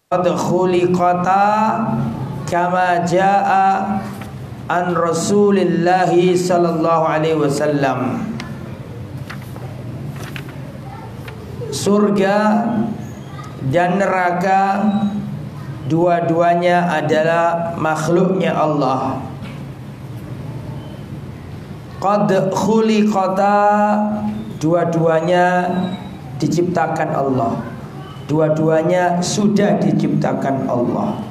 qad khuliqata kama jaa an Rasulillahi sallallahu alaihi wasallam. Surga dan neraka dua-duanya adalah makhluknya Allah. Qad khuliqata, dua-duanya diciptakan Allah. Dua-duanya sudah diciptakan Allah,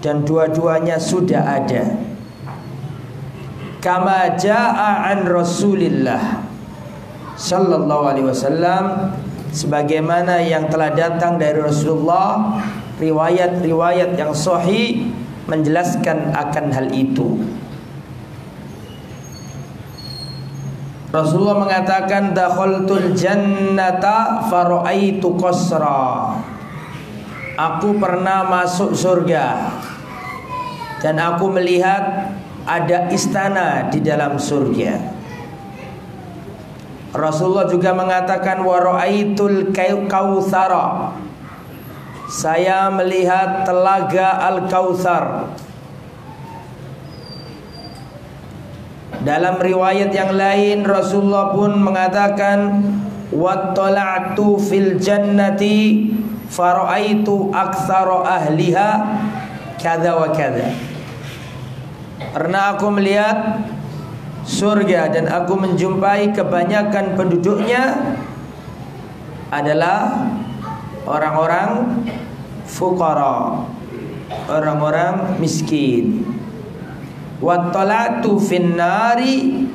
dan dua-duanya sudah ada. Kama jaa an Rasulillah sallallahu alaihi wasallam, sebagaimana yang telah datang dari Rasulullah, riwayat-riwayat yang sahih menjelaskan akan hal itu. Rasulullah mengatakan, dakhaltul jannata fara'aitu qasra. Aku pernah masuk surga dan aku melihat ada istana di dalam surga. Rasulullah juga mengatakan, wa ra'aitul kautsara. Saya melihat telaga Al-Kautsar. Dalam riwayat yang lain Rasulullah pun mengatakan, wattala'tu fil jannati fara'aitu aktsara ahliha kadza wa kadza. Karena aku melihat surga dan aku menjumpai kebanyakan penduduknya adalah orang-orang fuqara, orang-orang miskin. Wattala'tu fin nari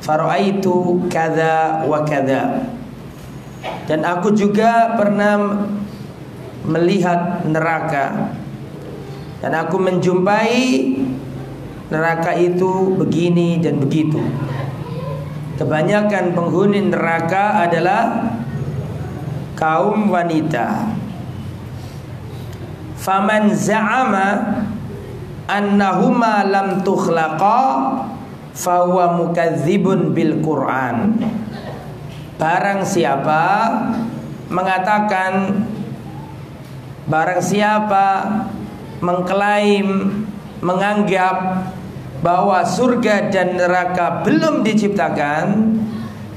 fara'aitu kadza wa kadza. Dan aku juga pernah melihat neraka dan aku menjumpai neraka itu begini dan begitu. Kebanyakan penghuni neraka adalah kaum wanita. Faman za'ama annahuma lam tukhlaqa fahuwa mukadzibun bil Qur'an. Barang siapa mengatakan, barang siapa mengklaim, menganggap bahwa surga dan neraka belum diciptakan,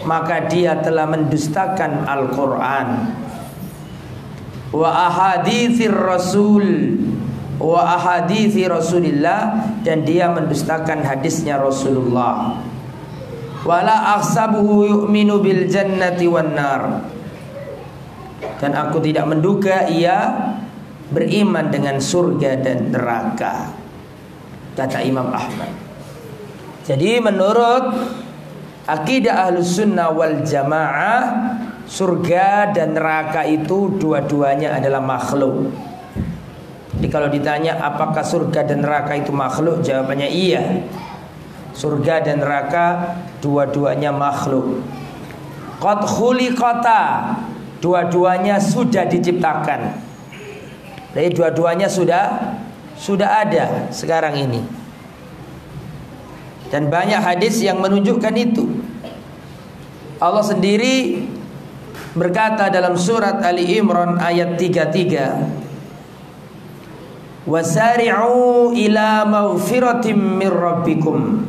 maka dia telah mendustakan Al-Quran wa ahaditsir Rasul wa ahadithi Rasulillah, dan dia mendustakan hadisnya Rasulullah. Wala ahsabuhu yu'minu bil jannati wan nar. Dan aku tidak menduga ia beriman dengan surga dan neraka, kata Imam Ahmad. Jadi menurut akidah Ahlus Sunnah wal Jamaah, surga dan neraka itu dua-duanya adalah makhluk. Jadi kalau ditanya apakah surga dan neraka itu makhluk, jawabannya iya. Surga dan neraka dua-duanya makhluk. Qad khuliqata, dua-duanya sudah diciptakan. Jadi dua-duanya sudah ada sekarang ini. Dan banyak hadis yang menunjukkan itu. Allah sendiri berkata dalam surat Ali Imran ayat 33, wasari'u ila maghfiratim mir rabbikum.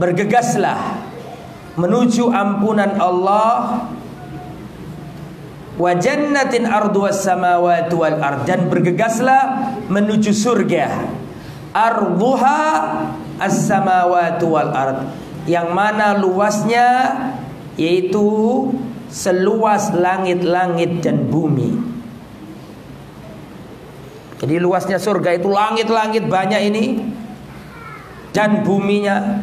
Bergegaslah menuju ampunan Allah, wa jannatin arduwas samawati wal ard, dan bergegaslah menuju surga arduha as-samawati wal ard, yang mana luasnya yaitu seluas langit-langit dan bumi. Jadi luasnya surga itu langit-langit banyak ini, dan buminya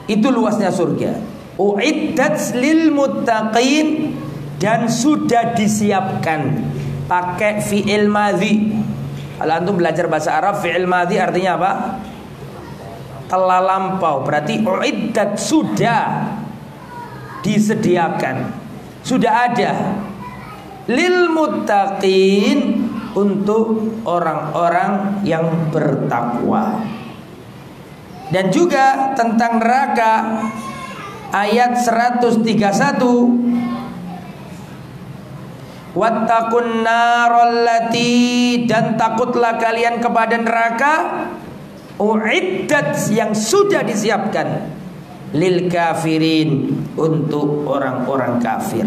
itu luasnya surga. Uiddat lil muttaqin, dan sudah disiapkan, pakai fi'il madhi. Kalau antum belajar bahasa Arab, fi'il madhi artinya apa? Telah lampau. Berarti uiddat, sudah disediakan, sudah ada. Lil muttaqin, untuk orang-orang yang bertakwa. Dan juga tentang neraka, ayat 131, Wattaqun narallati, dan takutlah kalian kepada neraka uiddat, yang sudah disiapkan lil kafirin, untuk orang-orang kafir.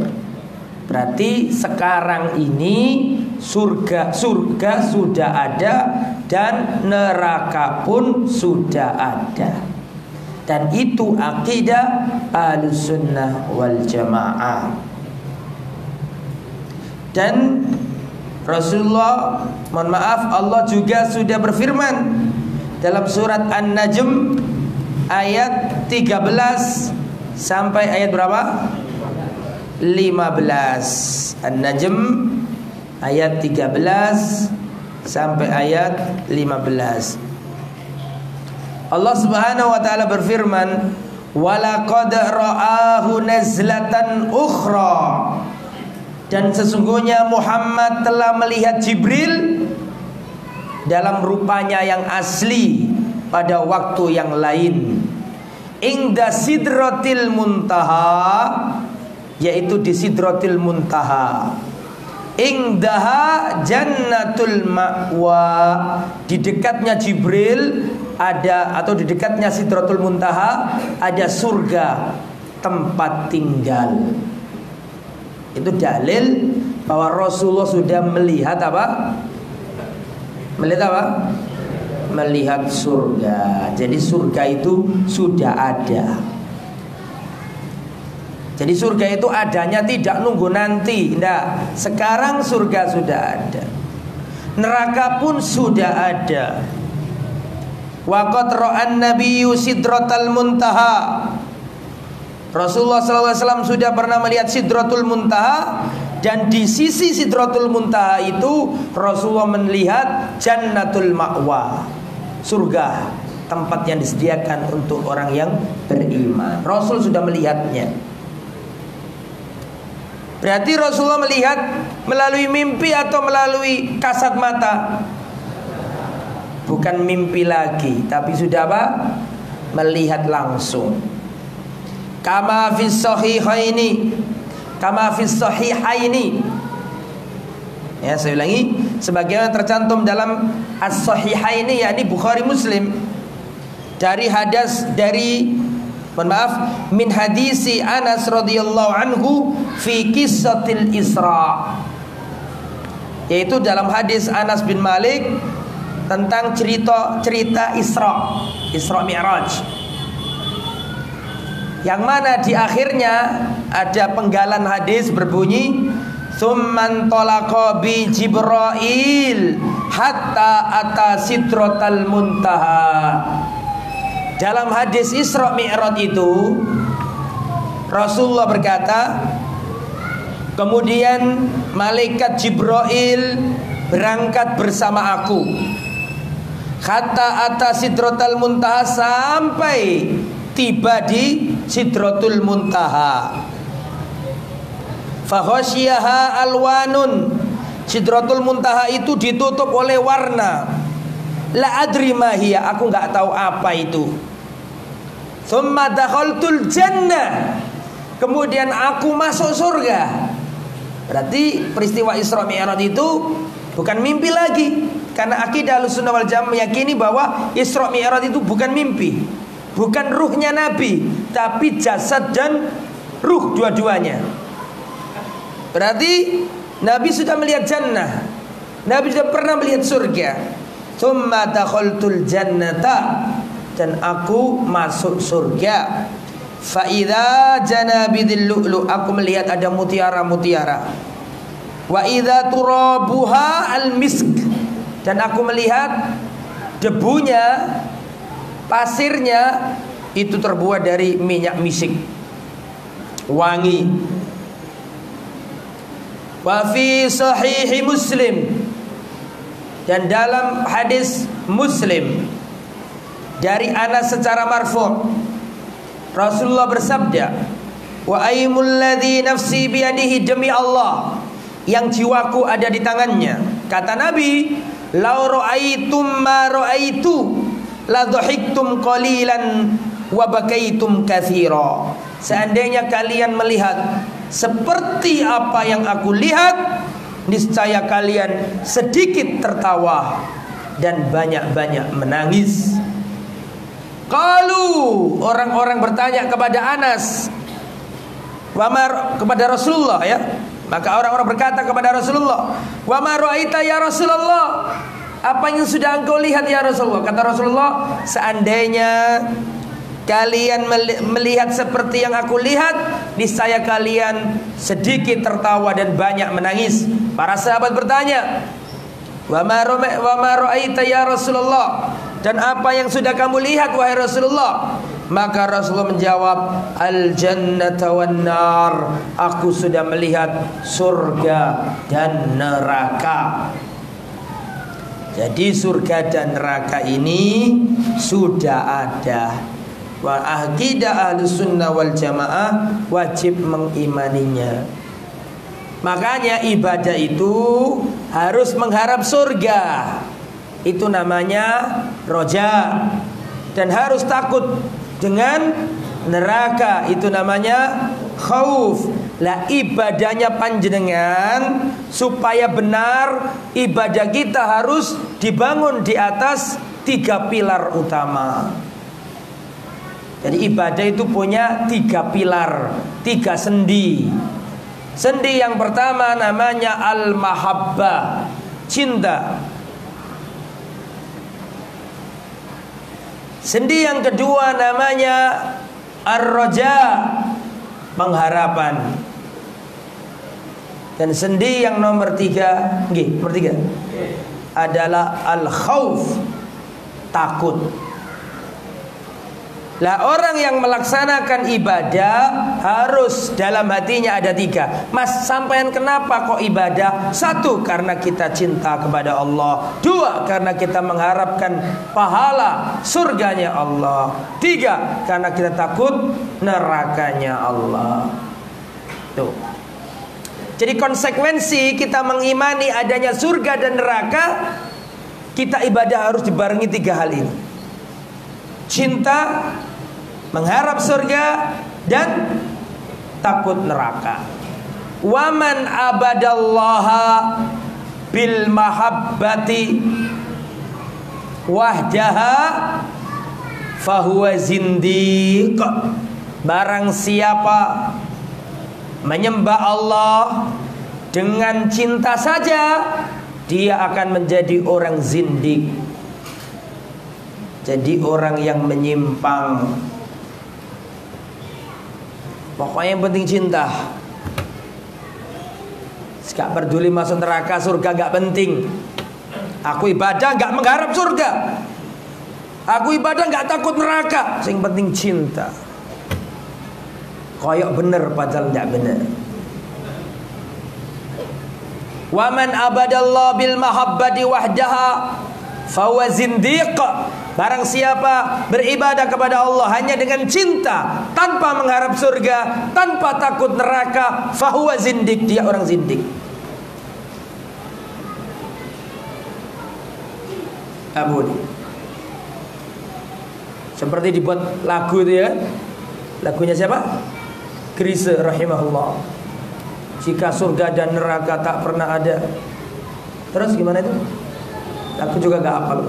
Berarti sekarang ini surga sudah ada dan neraka pun sudah ada. Dan itu akidah Ahlussunnah wal Jamaah. Dan Rasulullah, mohon maaf, Allah juga sudah berfirman dalam surat An-Najm ayat 13 sampai ayat berapa? 15. An-Najm ayat 13 sampai ayat 15. Allah Subhanahu wa taala berfirman, "Walaqad ra'ahu nazlatan ukhra." Dan sesungguhnya Muhammad telah melihat Jibril dalam rupanya yang asli pada waktu yang lain, inda sidratil muntaha, yaitu di sidratil muntaha. Indaha jannatul ma'wa, di dekatnya Jibril ada, atau di dekatnya sidratul muntaha ada surga tempat tinggal. Itu dalil bahwa Rasulullah sudah melihat apa? Melihat apa? Melihat surga. Jadi surga itu sudah ada. Jadi surga itu adanya tidak nunggu nanti. Tidak. Sekarang surga sudah ada. Neraka pun sudah ada. Wa qad ra'an nabiyyu sidratal muntaha. Rasulullah SAW sudah pernah melihat Sidratul Muntaha, dan di sisi Sidratul Muntaha itu Rasulullah melihat Jannatul Ma'wa, surga, tempat yang disediakan untuk orang yang beriman. Rasul sudah melihatnya. Berarti Rasulullah melihat melalui mimpi atau melalui kasat mata? Bukan mimpi lagi, tapi sudah apa? Melihat langsung. Kama fis sahihaini, kama fis sahihaini. Ya, saya ulangi, sebagaimana tercantum dalam as-sahihaini, yakni Bukhari Muslim, dari min hadisi Anas radhiyallahu anhu fi qissatil Isra, yaitu dalam hadis Anas bin Malik tentang cerita Isra Mi'raj, yang mana di akhirnya ada penggalan hadis berbunyi tsumman talaqa bi Jibril hatta ata sidratal muntaha. Dalam hadis Isra Mi'raj itu Rasulullah berkata, kemudian malaikat Jibril berangkat bersama aku hatta ata sidratal muntaha, sampai tiba di Sidratul Muntaha. Fakhasyiha alwanun, Sidratul Muntaha itu ditutup oleh warna. La adri ma hiya, aku enggak tahu apa itu. Tsumma dakhaltul jannah, kemudian aku masuk surga. Berarti peristiwa Isra Mi'raj itu bukan mimpi lagi, karena akidah Ahlussunnah wal Jamaah meyakini bahwa Isra Mi'raj itu bukan mimpi, bukan ruhnya Nabi, tapi jasad dan ruh dua-duanya. Berarti Nabi sudah melihat jannah, Nabi sudah pernah melihat surga. Tsumma dakhaltul jannata, dan aku masuk surga. Fa idza janabidil lu'lu, aku melihat ada mutiara-mutiara. Wa idza turabuha al misk, dan aku melihat debunya, pasirnya itu terbuat dari minyak misik, wangi. Wa fi sahihi Muslim, dan dalam hadis Muslim dari Anas secara marfu', Rasulullah bersabda, wa aimul ladzi nafsi biyadihi, demi Allah yang jiwaku ada di tangannya. Kata Nabi, lau ra'aitum ma ra'aitu la dhahiktum qalilan wa bakaitum katsira. Seandainya kalian melihat seperti apa yang aku lihat, niscaya kalian sedikit tertawa dan banyak-banyak menangis. Qalu, orang-orang bertanya kepada Anas, kepada Rasulullah ya. Maka orang-orang berkata kepada Rasulullah, "Wa ma ra'aita ya Rasulullah?" Apa yang sudah engkau lihat ya Rasulullah? Kata Rasulullah, seandainya kalian melihat seperti yang aku lihat, niscaya kalian sedikit tertawa dan banyak menangis. Para sahabat bertanya, "Wa ma ra'aita ya Rasulullah?" Dan apa yang sudah kamu lihat wahai Rasulullah? Maka Rasulullah menjawab, "Al-jannata wan nar." Aku sudah melihat surga dan neraka. Jadi surga dan neraka ini sudah ada. Wa aqidah Ahlussunnah wal Jamaah wajib mengimaninya. Makanya ibadah itu harus mengharap surga. Itu namanya roja. Dan harus takut dengan neraka. Itu namanya khauf. Lah ibadahnya panjenengan supaya benar, ibadah kita harus dibangun di atas 3 pilar utama. Jadi ibadah itu punya 3 pilar, 3 sendi. Sendi yang pertama namanya al-mahabbah, cinta. Sendi yang kedua namanya ar-raja, pengharapan. Dan sendi yang nomor 3 adalah al-khauf, takut. Lah orang yang melaksanakan ibadah harus dalam hatinya ada 3. Mas, sampean kenapa kok ibadah? 1, karena kita cinta kepada Allah. 2, karena kita mengharapkan pahala surganya Allah. 3, karena kita takut nerakanya Allah. Tuh. Jadi konsekuensi kita mengimani adanya surga dan neraka, kita ibadah harus dibarengi 3 hal ini. Cinta, mengharap surga, dan takut neraka. Waman abadallaha bil mahabbati wahdaha fahuwa zindiq. Barang siapa menyembah Allah dengan cinta saja, dia akan menjadi orang zindik. Jadi orang yang menyimpang. Pokoknya yang penting cinta. Gak peduli masuk neraka, surga gak penting. Aku ibadah gak mengharap surga. Aku ibadah gak takut neraka. Yang penting cinta. Koyok bener padahal gak bener. Waman abadallah bil mahabbati wahdaha fahuwa zindiq. Barang siapa beribadah kepada Allah hanya dengan cinta, tanpa mengharap surga, tanpa takut neraka, fahuwa zindik, dia orang zindik. Ampun. Seperti dibuat lagu itu ya. Lagunya siapa? Chrisye rahimahullah. Jika surga dan neraka tak pernah ada. Terus gimana itu? Aku juga gak hafal.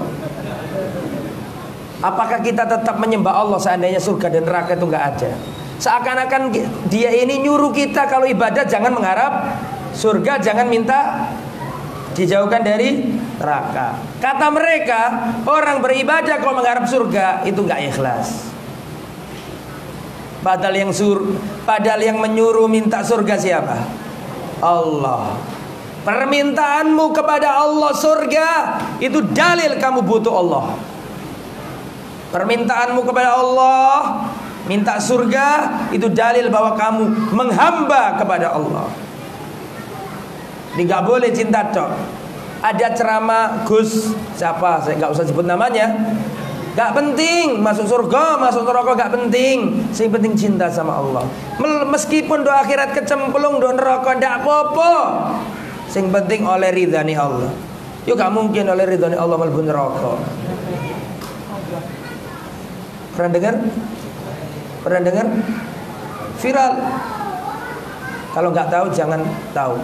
Apakah kita tetap menyembah Allah seandainya surga dan neraka itu gak ada? Seakan-akan dia ini nyuruh kita kalau ibadah jangan mengharap surga, jangan minta dijauhkan dari neraka. Kata mereka, orang beribadah kalau mengharap surga itu gak ikhlas. Padahal yang menyuruh minta surga siapa? Allah. Permintaanmu kepada Allah surga itu dalil kamu butuh Allah. Permintaanmu kepada Allah minta surga itu dalil bahwa kamu menghamba kepada Allah. Ini gak boleh cinta tok. Ada ceramah Gus siapa, saya gak usah sebut namanya. Gak penting masuk surga, masuk neraka gak penting. Yang penting cinta sama Allah. Meskipun doa akhirat kecemplung doa neraka gak apa-apa. Yang penting oleh ridhani Allah. Yuk gak mungkin oleh ridhani Allah mlebu neraka. Pernah dengar? Pernah dengar? Viral. Kalau nggak tahu jangan tahu.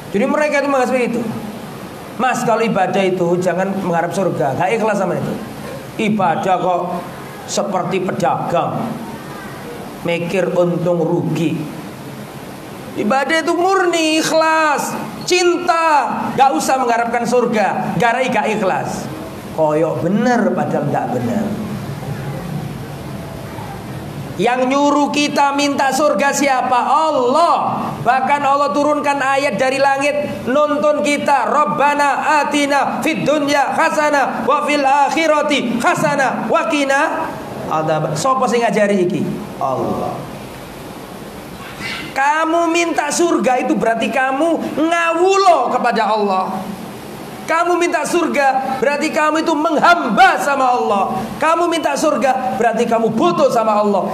Jadi mereka itu menganggap seperti itu. Mas, kalau ibadah itu jangan mengharap surga, gak ikhlas sama itu. Ibadah kok seperti pedagang, mikir untung rugi. Ibadah itu murni ikhlas, cinta, gak usah mengharapkan surga, garai gak ikhlas. Koyok bener padahal gak bener. Yang nyuruh kita minta surga siapa? Allah. Bahkan Allah turunkan ayat dari langit nuntun kita, Rabbana atina fid dunya hasanah wa fil akhirati hasanah wa qina adzab. Sopo sing ngajari iki? Allah. Kamu minta surga itu berarti kamu ngawulo kepada Allah. Kamu minta surga berarti kamu itu menghamba sama Allah. Kamu minta surga berarti kamu butuh sama Allah.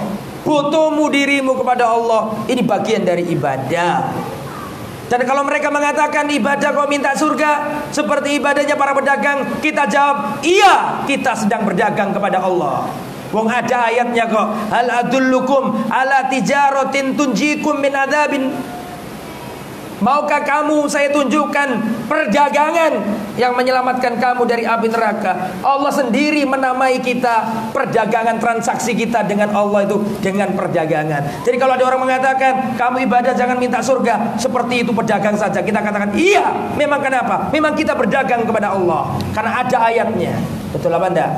Butuhmu dirimu kepada Allah, ini bagian dari ibadah. Dan kalau mereka mengatakan ibadah kok minta surga seperti ibadahnya para pedagang, kita jawab, iya, kita sedang berdagang kepada Allah. Wong ada ayatnya kok, hal adullukum ala tijaratin tunjikum min adzabin. Maukah kamu saya tunjukkan perdagangan yang menyelamatkan kamu dari api neraka? Allah sendiri menamai kita, perdagangan transaksi kita dengan Allah itu dengan perdagangan. Jadi kalau ada orang mengatakan kamu ibadah jangan minta surga, seperti itu pedagang saja, kita katakan iya. Memang kenapa? Memang kita berdagang kepada Allah karena ada ayatnya. Betul apa enggak?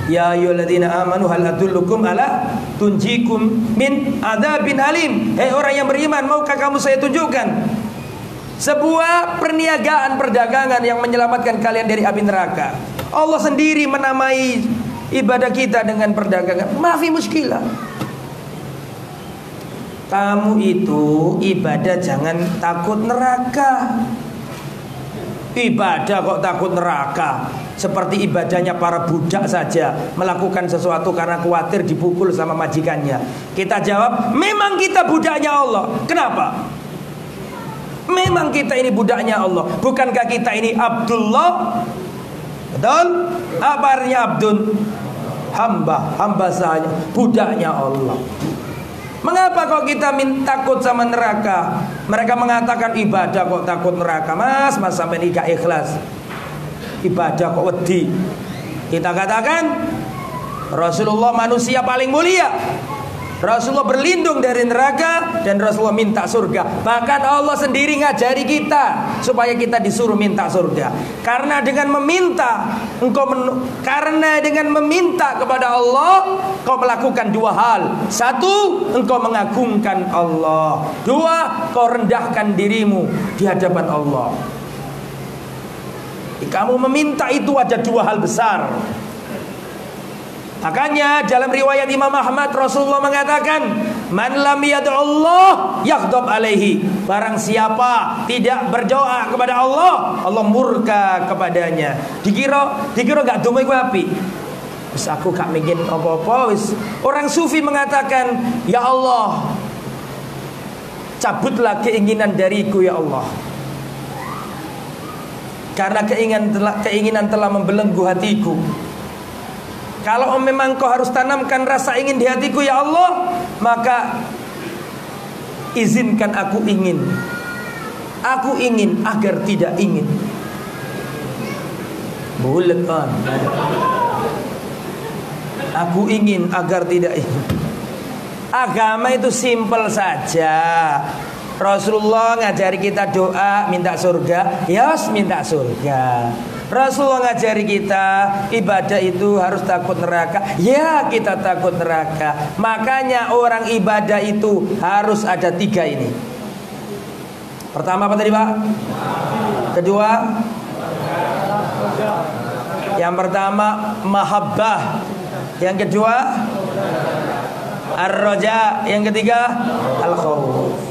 Ya ayyuhalladzina amanu hal adullukum ala tunjikum min adzabin alim. Hei orang yang beriman, maukah kamu saya tunjukkan sebuah perniagaan perdagangan yang menyelamatkan kalian dari api neraka? Allah sendiri menamai ibadah kita dengan perdagangan. Mafi muskilah. Kamu itu ibadah jangan takut neraka. Ibadah kok takut neraka? Seperti ibadahnya para budak saja, melakukan sesuatu karena khawatir dipukul sama majikannya. Kita jawab, memang kita budaknya Allah. Kenapa? Memang kita ini budaknya Allah. Bukankah kita ini Abdullah? Betul? Apa artinya Abdun? Hamba saja, budaknya Allah. Mengapa kok kita takut sama neraka? Mereka mengatakan ibadah kok takut neraka. Mas sampai ini gak ikhlas. Ibadah kok wedi. Kita katakan Rasulullah manusia paling mulia. Rasulullah berlindung dari neraka dan Rasulullah minta surga. Bahkan Allah sendiri ngajari kita supaya kita disuruh minta surga. Karena dengan meminta karena dengan meminta kepada Allah, kau melakukan dua hal. Satu, engkau mengagungkan Allah. Dua, kau rendahkan dirimu di hadapan Allah. Kamu meminta itu ada dua hal besar. Makanya dalam riwayat Imam Ahmad, Rasulullah mengatakan, man lam yad'ullah yaghdab alaihi. Barang siapa tidak berdoa kepada Allah, Allah murka kepadanya. Dikira gak donga iku api. Wis aku gak mikir apa-apa wis. Orang sufi mengatakan, ya Allah, cabutlah keinginan dariku ya Allah. Karena keinginan telah membelenggu hatiku. Kalau memang kau harus tanamkan rasa ingin di hatiku ya Allah, maka izinkan aku ingin. Aku ingin agar tidak ingin. Bulet kan? Aku ingin agar tidak ingin. Agama itu simpel saja. Rasulullah ngajari kita doa minta surga, yos minta surga. Rasulullah ngajari kita ibadah itu harus takut neraka, ya kita takut neraka. Makanya orang ibadah itu harus ada tiga ini. Pertama apa tadi Pak? Kedua, yang pertama mahabbah, yang kedua ar-raja, yang ketiga al-khauf.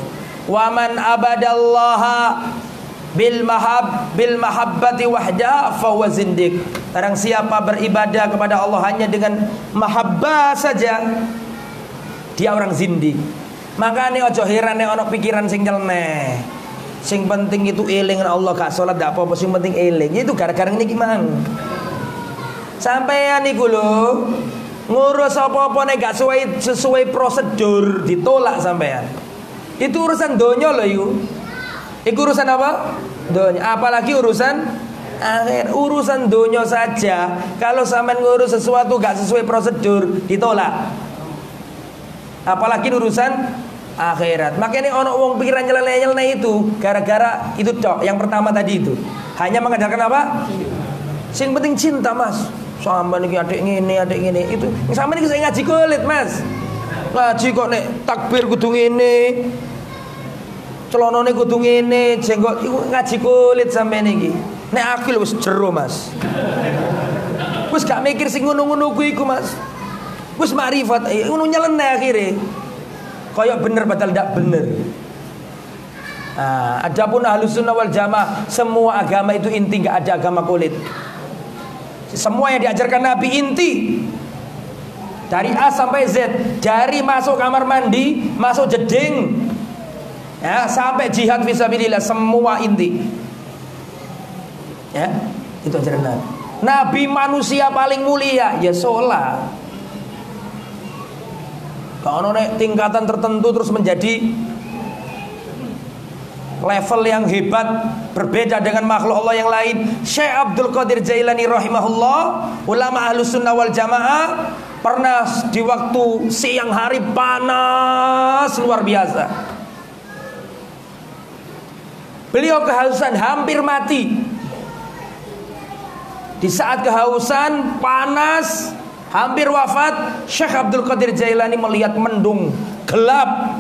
Wa man abadallaha bil mahabbati wahda fa huwa zindiq. Barang siapa beribadah kepada Allah hanya dengan mahabbah saja, dia orang zindik. Makanya ojo heran nek ana pikiran sing nyeleneh. Sing penting itu eling Allah, gak salat gak apa-apa, sing penting eling. Itu gara-gara niki mang. Sampeyan niku lho ngurus apa-apa nek gak sesuai prosedur ditolak sampeyan. Itu urusan donya lho yuk. Iku urusan apa? Dunia. Apalagi urusan akhir. Urusan dunia saja, kalau sampean ngurus sesuatu gak sesuai prosedur, ditolak. Apalagi urusan akhirat. Makanya ono wong pikiran nyeleneh itu gara-gara itu tok. Yang pertama tadi itu hanya mengajarkan apa? Sing penting cinta, Mas. Sampean iki adik ngene itu. Sampean iki ngaji kulit, Mas. Ngaji kok nek takbir kudu ngene. Celonone kudu ngene, jenggot iku ngaji kulit sampean iki. Nek aku wis jero, Mas. Wis gak mikir sing ngono-ngono kuwi iku, Mas. Wis makrifat, ngono nyeleneh akhire. Kayak bener padahal ndak bener. Nah, adapun Ahlussunnah wal Jamaah, semua agama itu inti, enggak ada agama kulit. Semua yang diajarkan Nabi inti. Dari A sampai Z, dari masuk kamar mandi, masuk jeding, ya, sampai jihad fisabilillah, semua inti. Ya, itu ajaran Nabi. Nabi manusia paling mulia, ya sholat. Kalau naik tingkatan tertentu terus menjadi level yang hebat, berbeda dengan makhluk Allah yang lain. Syekh Abdul Qadir Jailani rahimahullah, ulama Ahlussunnah wal Jamaah, pernah di waktu siang hari panas luar biasa, beliau kehausan hampir mati. Di saat kehausan panas hampir wafat, Syekh Abdul Qadir Jailani melihat mendung gelap,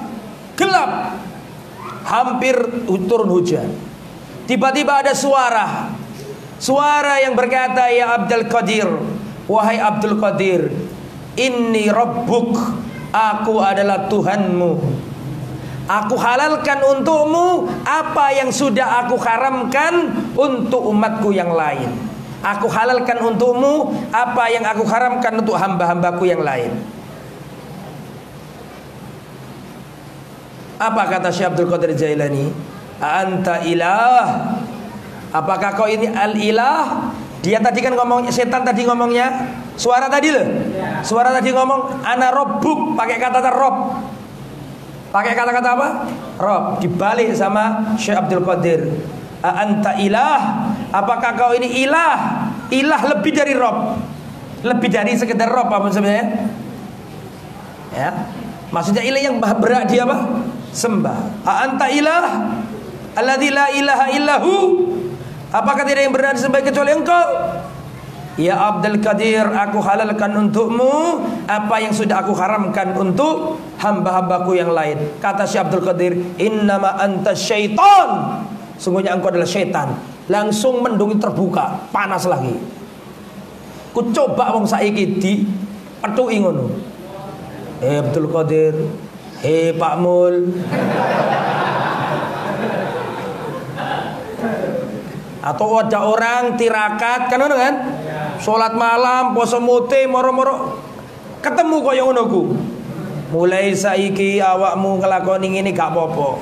hampir turun hujan. Tiba-tiba ada suara yang berkata, ya Abdul Qadir, wahai Abdul Qadir, inni rabbuk, aku adalah Tuhanmu. Aku halalkan untukmu apa yang sudah aku haramkan untuk umatku yang lain. Aku halalkan untukmu apa yang aku haramkan untuk hamba-hambaku yang lain. Apa kata Syekh Abdul Qadir Jailani? Anta ilah. Apakah kau ini al-ilah? Dia tadi kan ngomong, setan tadi ngomongnya, suara tadi loh. Suara tadi ngomong ana rabbuk, pakai kata rob. Pakai kata-kata apa? Rob. Dibalik sama Syekh Abdul Qadir. Anta ilah, apakah kau ini ilah? Ilah lebih dari rob, lebih dari sekedar rob apa sebenarnya? Ya, maksudnya ilah yang berat dia apa? Sembah. Anta ilah, alladzi la ilaha illahu, apakah tidak yang benar disembah kecuali engkau? Ya Abdul Qadir, aku halalkan untukmu apa yang sudah aku haramkan untuk hamba-hambaku yang lain. Kata Syekh Abdul Qadir, innama anta syaitan, sungguhnya engkau adalah syaitan. Langsung mendung terbuka, panas lagi. Ku coba wong saiki di petuki ngono. Abdul Qadir, Pak Mul. Atau ada orang tirakat kan ngono kan? Salat malam, poso mute, moro-moro ketemu kaya ngono ku. Mulai saiki awakmu ngelakoni ngene gak apa-apa.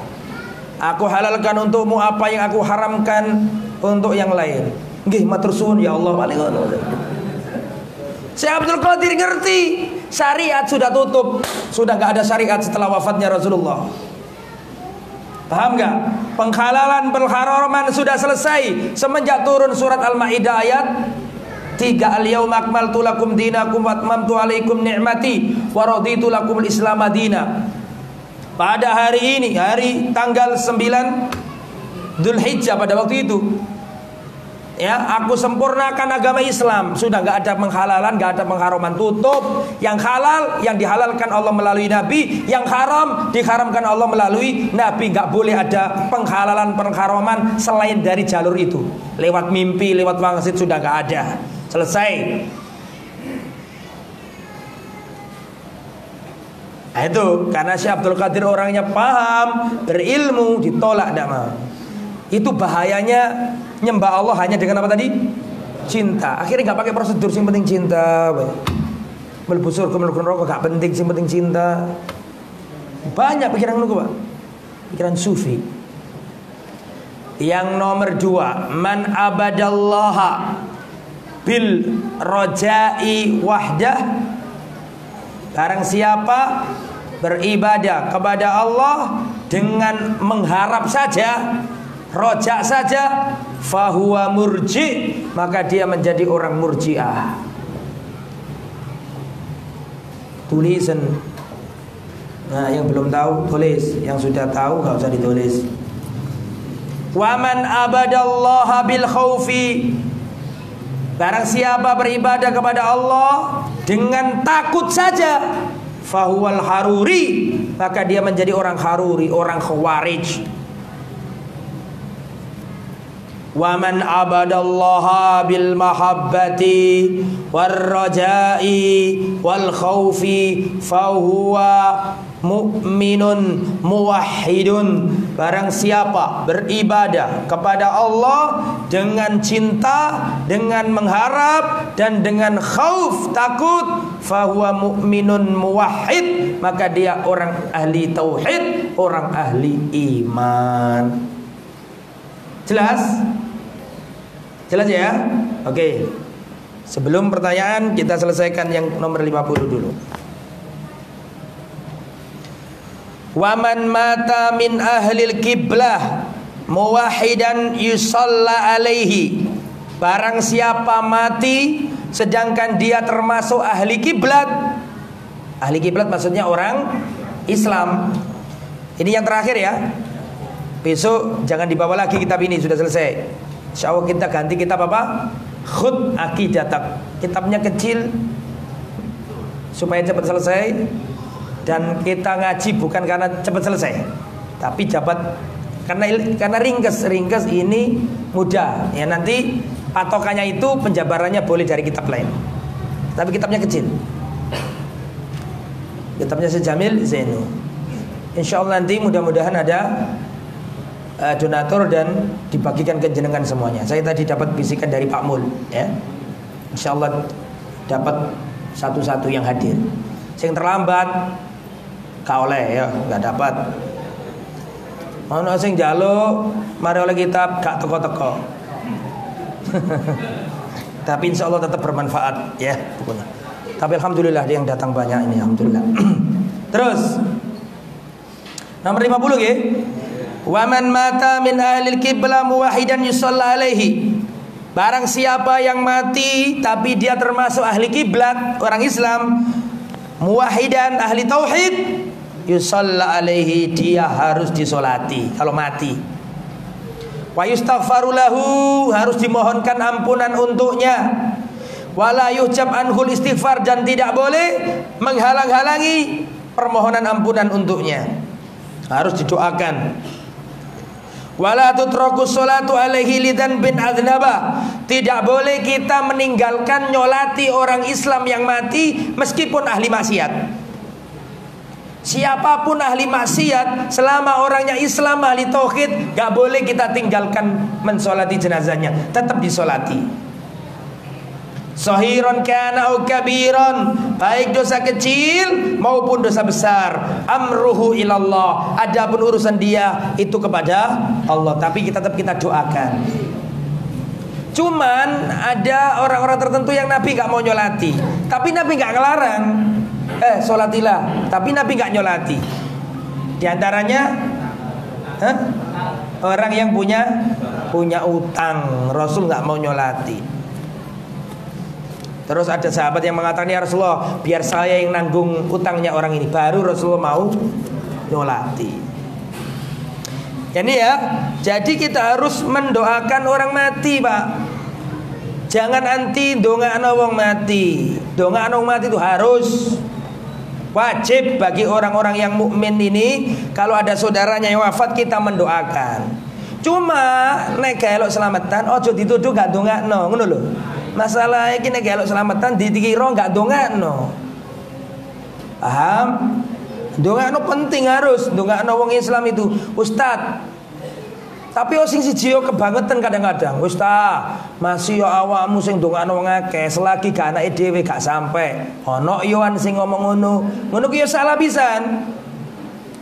Aku halalkan untukmu apa yang aku haramkan untuk yang lain. Nggih, matur suwun ya Allah. Paling ngono. Syekh Abdul Qadir ngerti, syariat sudah tutup, sudah enggak ada syariat setelah wafatnya Rasulullah. Paham enggak? Penghalalan pengharaman sudah selesai semenjak turun surat Al-Maidah ayat 3, al-yauma akmaltu lakum dinakum wa atmamtu alaikum ni'mati wa raditu lakum al-islam madina. Pada hari ini, hari tanggal 9 Dzulhijjah pada waktu itu, ya, aku sempurnakan agama Islam. Sudah enggak ada penghalalan, enggak ada pengharaman, tutup. Yang halal, yang dihalalkan Allah melalui Nabi, yang haram diharamkan Allah melalui Nabi. Enggak boleh ada penghalalan pengharaman selain dari jalur itu. Lewat mimpi, lewat wangsit sudah enggak ada. Selesai. Nah, itu karena Syekh Abdul Qadir orangnya paham, berilmu, ditolak tidak mau. Itu bahayanya nyembah Allah hanya dengan apa tadi? Cinta. Akhirnya nggak pakai prosedur, yang penting cinta. Mlebu surga mlebu neraka gak penting, yang penting cinta. Banyak pikiran ngono, Pak. Pikiran sufi. Yang nomor 2, man abadallaha bil rojai wahdah. Barang siapa beribadah kepada Allah dengan mengharap saja, rojak saja, fahuwa murji, maka dia menjadi orang murjiah. Tulisan. Nah, yang belum tahu tulis, yang sudah tahu nggak usah ditulis. Waman abadallaha bil khaufi, barang siapa beribadah kepada Allah dengan takut saja, fahuwal haruri, maka dia menjadi orang haruri, orang khawarij. Waman abadallaha bil mahabbati war rajai wal khaufi fahuwa mu'minun muwahhidun. Barang siapa beribadah kepada Allah dengan cinta, dengan mengharap, dan dengan khauf, takut, fahuwa mu'minun muwahhid, maka dia orang ahli tauhid, orang ahli iman. Jelas? Jelas ya? Oke. Sebelum pertanyaan, kita selesaikan yang nomor 50 dulu. Waman mata min ahlil kiblah muwahidan yusalla alaihi. Barang siapa mati sedangkan dia termasuk ahli kiblat. Ahli kiblat maksudnya orang Islam. Ini yang terakhir ya. Besok jangan dibawa lagi kitab ini, sudah selesai. Insya Allah kita ganti kitab apa? Khut Aqidatak. Kitabnya kecil supaya cepat selesai. Dan kita ngaji bukan karena cepat selesai, tapi dapat karena ringkes ini mudah. Ya nanti patokannya itu penjabarannya boleh dari kitab lain. Tapi kitabnya kecil. Kitabnya Sejamil Zainu. Insya Allah nanti mudah-mudahan ada donatur dan dibagikan ke jenengan semuanya. Saya tadi dapat bisikan dari Pak Mul, ya. Insya Allah dapat satu-satu yang hadir. Yang terlambat gak oleh ya, gak dapat. Ono sing njaluk mari oleh kitab gak teko-teko. Tapi insya Allah tetap bermanfaat ya bukunya. Tapi alhamdulillah dia yang datang banyak ini, alhamdulillah. Terus nomor 50 ya. Waman mata min ahlil qiblah muwahidan yusalla alaihi. Barang siapa yang mati tapi dia termasuk ahli kiblat, orang Islam, muwahidan, ahli tauhid, yusalla alaihi, dia harus disolati kalau mati. Wa yustaghfaru lahu, harus dimohonkan ampunan untuknya. Wala yuhjab anhul istighfar, dan tidak boleh menghalang-halangi permohonan ampunan untuknya. Harus didoakan. Wala tutraku sholatu alaihi lidan bin adnaba, tidak boleh kita meninggalkan nyolati orang Islam yang mati meskipun ahli maksiat. Siapapun ahli maksiat, selama orangnya Islam ahli tauhid, gak boleh kita tinggalkan mensolati jenazahnya, tetap disolati. Sahiron kana au kabiron, baik dosa kecil maupun dosa besar, amruhu ilallah, adapun urusan dia itu kepada Allah, tapi tetap kita doakan. Cuman ada orang-orang tertentu yang Nabi gak mau nyolati, tapi Nabi gak ngelarang. Solatilah, tapi Nabi gak nyolati. Di antaranya orang yang punya utang, Rasul gak mau nyolati. Terus ada sahabat yang mengatakan, ya Rasulullah, biar saya yang nanggung utangnya orang ini. Baru Rasulullah mau nyolati. Ini ya, jadi kita harus mendoakan orang mati, Pak. Jangan anti dongakno wong mati. Dongakno wong mati itu harus wajib bagi orang-orang yang mukmin ini. Kalau ada saudaranya yang wafat, kita mendoakan. Cuma nek elok selamatan, ojo dituduh gak dongakno, ngono lho. Masalah iki nek elok selamatan dikira gak dongakno. Paham? Dongakno penting, harus dongakno wong Islam itu, Ustad. Tapi sing siji yo kebangetan kadang-kadang. Ustaz, masih yo awakmu sing dongakno wong akeh, selagi gak anake dhewe gak sampe. Ono yo an sing ngomong ngono. Ngono ki yo salah pisan.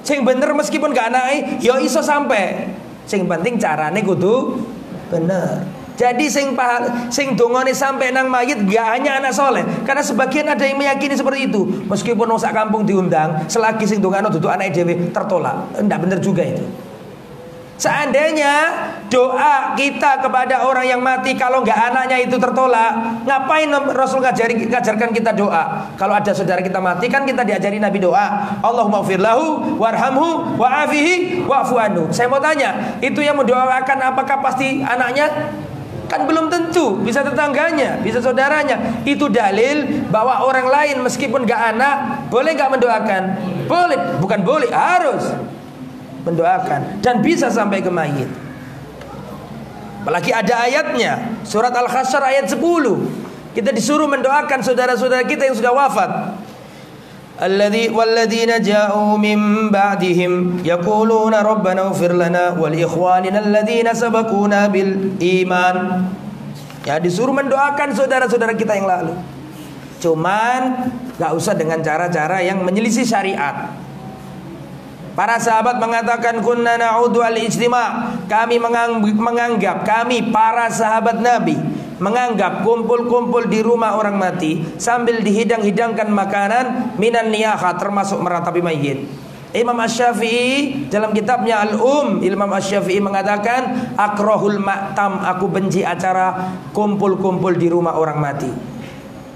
Sing bener meskipun gak anake yo iso sampe. Sing penting carane kudu bener. Jadi sing dongane sampai nang mayit gak hanya anak soleh, karena sebagian ada yang meyakini seperti itu. Meskipun wong sak kampung diundang, selagi sing dongano duduk anak dhewe tertolak. Ndak bener juga itu. Seandainya doa kita kepada orang yang mati kalau nggak anaknya itu tertolak, ngapain Rasul ngajarkan kita doa? Kalau ada saudara kita mati kan kita diajari Nabi doa, Allahumma firlahu warhamhu wa'afihi wa'fu anhu. Saya mau tanya, itu yang mendoakan apakah pasti anaknya? Kan belum tentu, bisa tetangganya, bisa saudaranya. Itu dalil bahwa orang lain meskipun nggak anak boleh nggak mendoakan? Boleh, bukan boleh, harus mendoakan dan bisa sampai ke mayit. Apalagi ada ayatnya, surat Al-Hasyr ayat 10. Kita disuruh mendoakan saudara-saudara kita yang sudah wafat. Walladzina ja'u min ba'dihim yaquluna rabbana ighfir lana wal ikhwanina alladzina sabaquna bil iman. Ya, disuruh mendoakan saudara-saudara kita yang lalu. Cuman gak usah dengan cara-cara yang menyelisih syariat. Para sahabat mengatakan kunna na'udu al-ijtima'. Kami menganggap, kami para sahabat Nabi menganggap kumpul-kumpul di rumah orang mati sambil dihidang-hidangkan makanan minan niyaha, termasuk meratapi mayit. Imam Asy-Syafi'i dalam kitabnya Imam Asy-Syafi'i mengatakan akrahul ma'tam, aku benci acara kumpul-kumpul di rumah orang mati.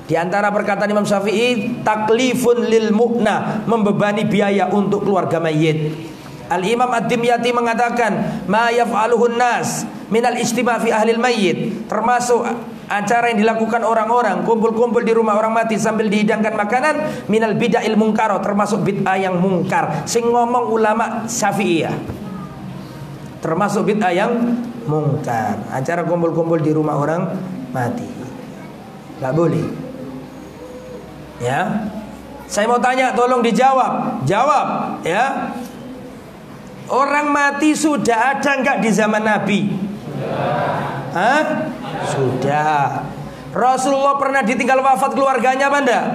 Di antara perkataan Imam Syafi'i, taklifun lil mu'na, membebani biaya untuk keluarga mayit. Al-Imam Ad-Dimyati mengatakan, ma yaf'aluhun nas minal ijtima' fi ahlil mayyit, termasuk acara yang dilakukan orang-orang kumpul-kumpul di rumah orang mati sambil dihidangkan makanan, minal bid'ahil munkar, termasuk bid'ah yang mungkar. Sing ngomong ulama Syafi'iyah, termasuk bid'ah yang mungkar. Acara kumpul-kumpul di rumah orang mati gak boleh. Ya, saya mau tanya, tolong dijawab. Jawab, ya. Orang mati sudah ada enggak di zaman Nabi? Hah? Sudah. Rasulullah pernah ditinggal wafat keluarganya apa enggak?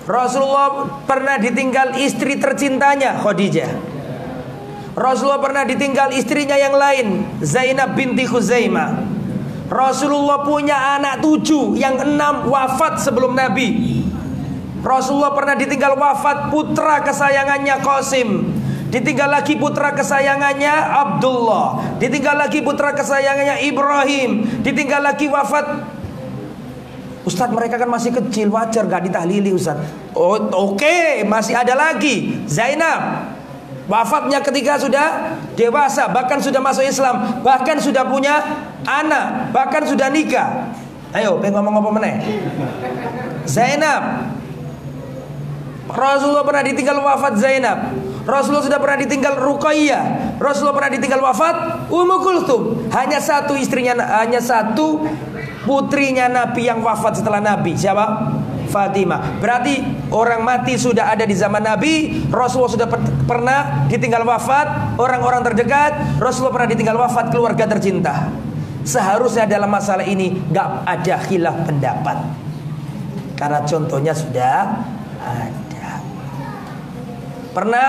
Rasulullah pernah ditinggal istri tercintanya, Khadijah. Rasulullah pernah ditinggal istrinya yang lain, Zainab binti Khuzaimah. Rasulullah punya anak 7, yang 6 wafat sebelum Nabi. Rasulullah pernah ditinggal wafat putra kesayangannya Qasim, ditinggal lagi putra kesayangannya Abdullah, ditinggal lagi putra kesayangannya Ibrahim, ditinggal lagi wafat. Ustaz, mereka kan masih kecil, wajar gak ditahlili Ustaz? Oh, oke, masih ada lagi Zainab, wafatnya ketika sudah dewasa, bahkan sudah masuk Islam, bahkan sudah punya anak, bahkan sudah nikah. Ayo, pengen ngomong apa meneh? Zainab. Rasulullah pernah ditinggal wafat Zainab. Rasulullah sudah pernah ditinggal Ruqayyah. Rasulullah pernah ditinggal wafat Ummu Kulthum. Hanya satu putrinya Nabi yang wafat setelah Nabi. Siapa? Fatimah. Berarti orang mati sudah ada di zaman Nabi. Rasulullah sudah pernah ditinggal wafat orang-orang terdekat. Rasulullah pernah ditinggal wafat keluarga tercinta. Seharusnya dalam masalah ini gak ada khilaf pendapat, karena contohnya sudah ada. Pernah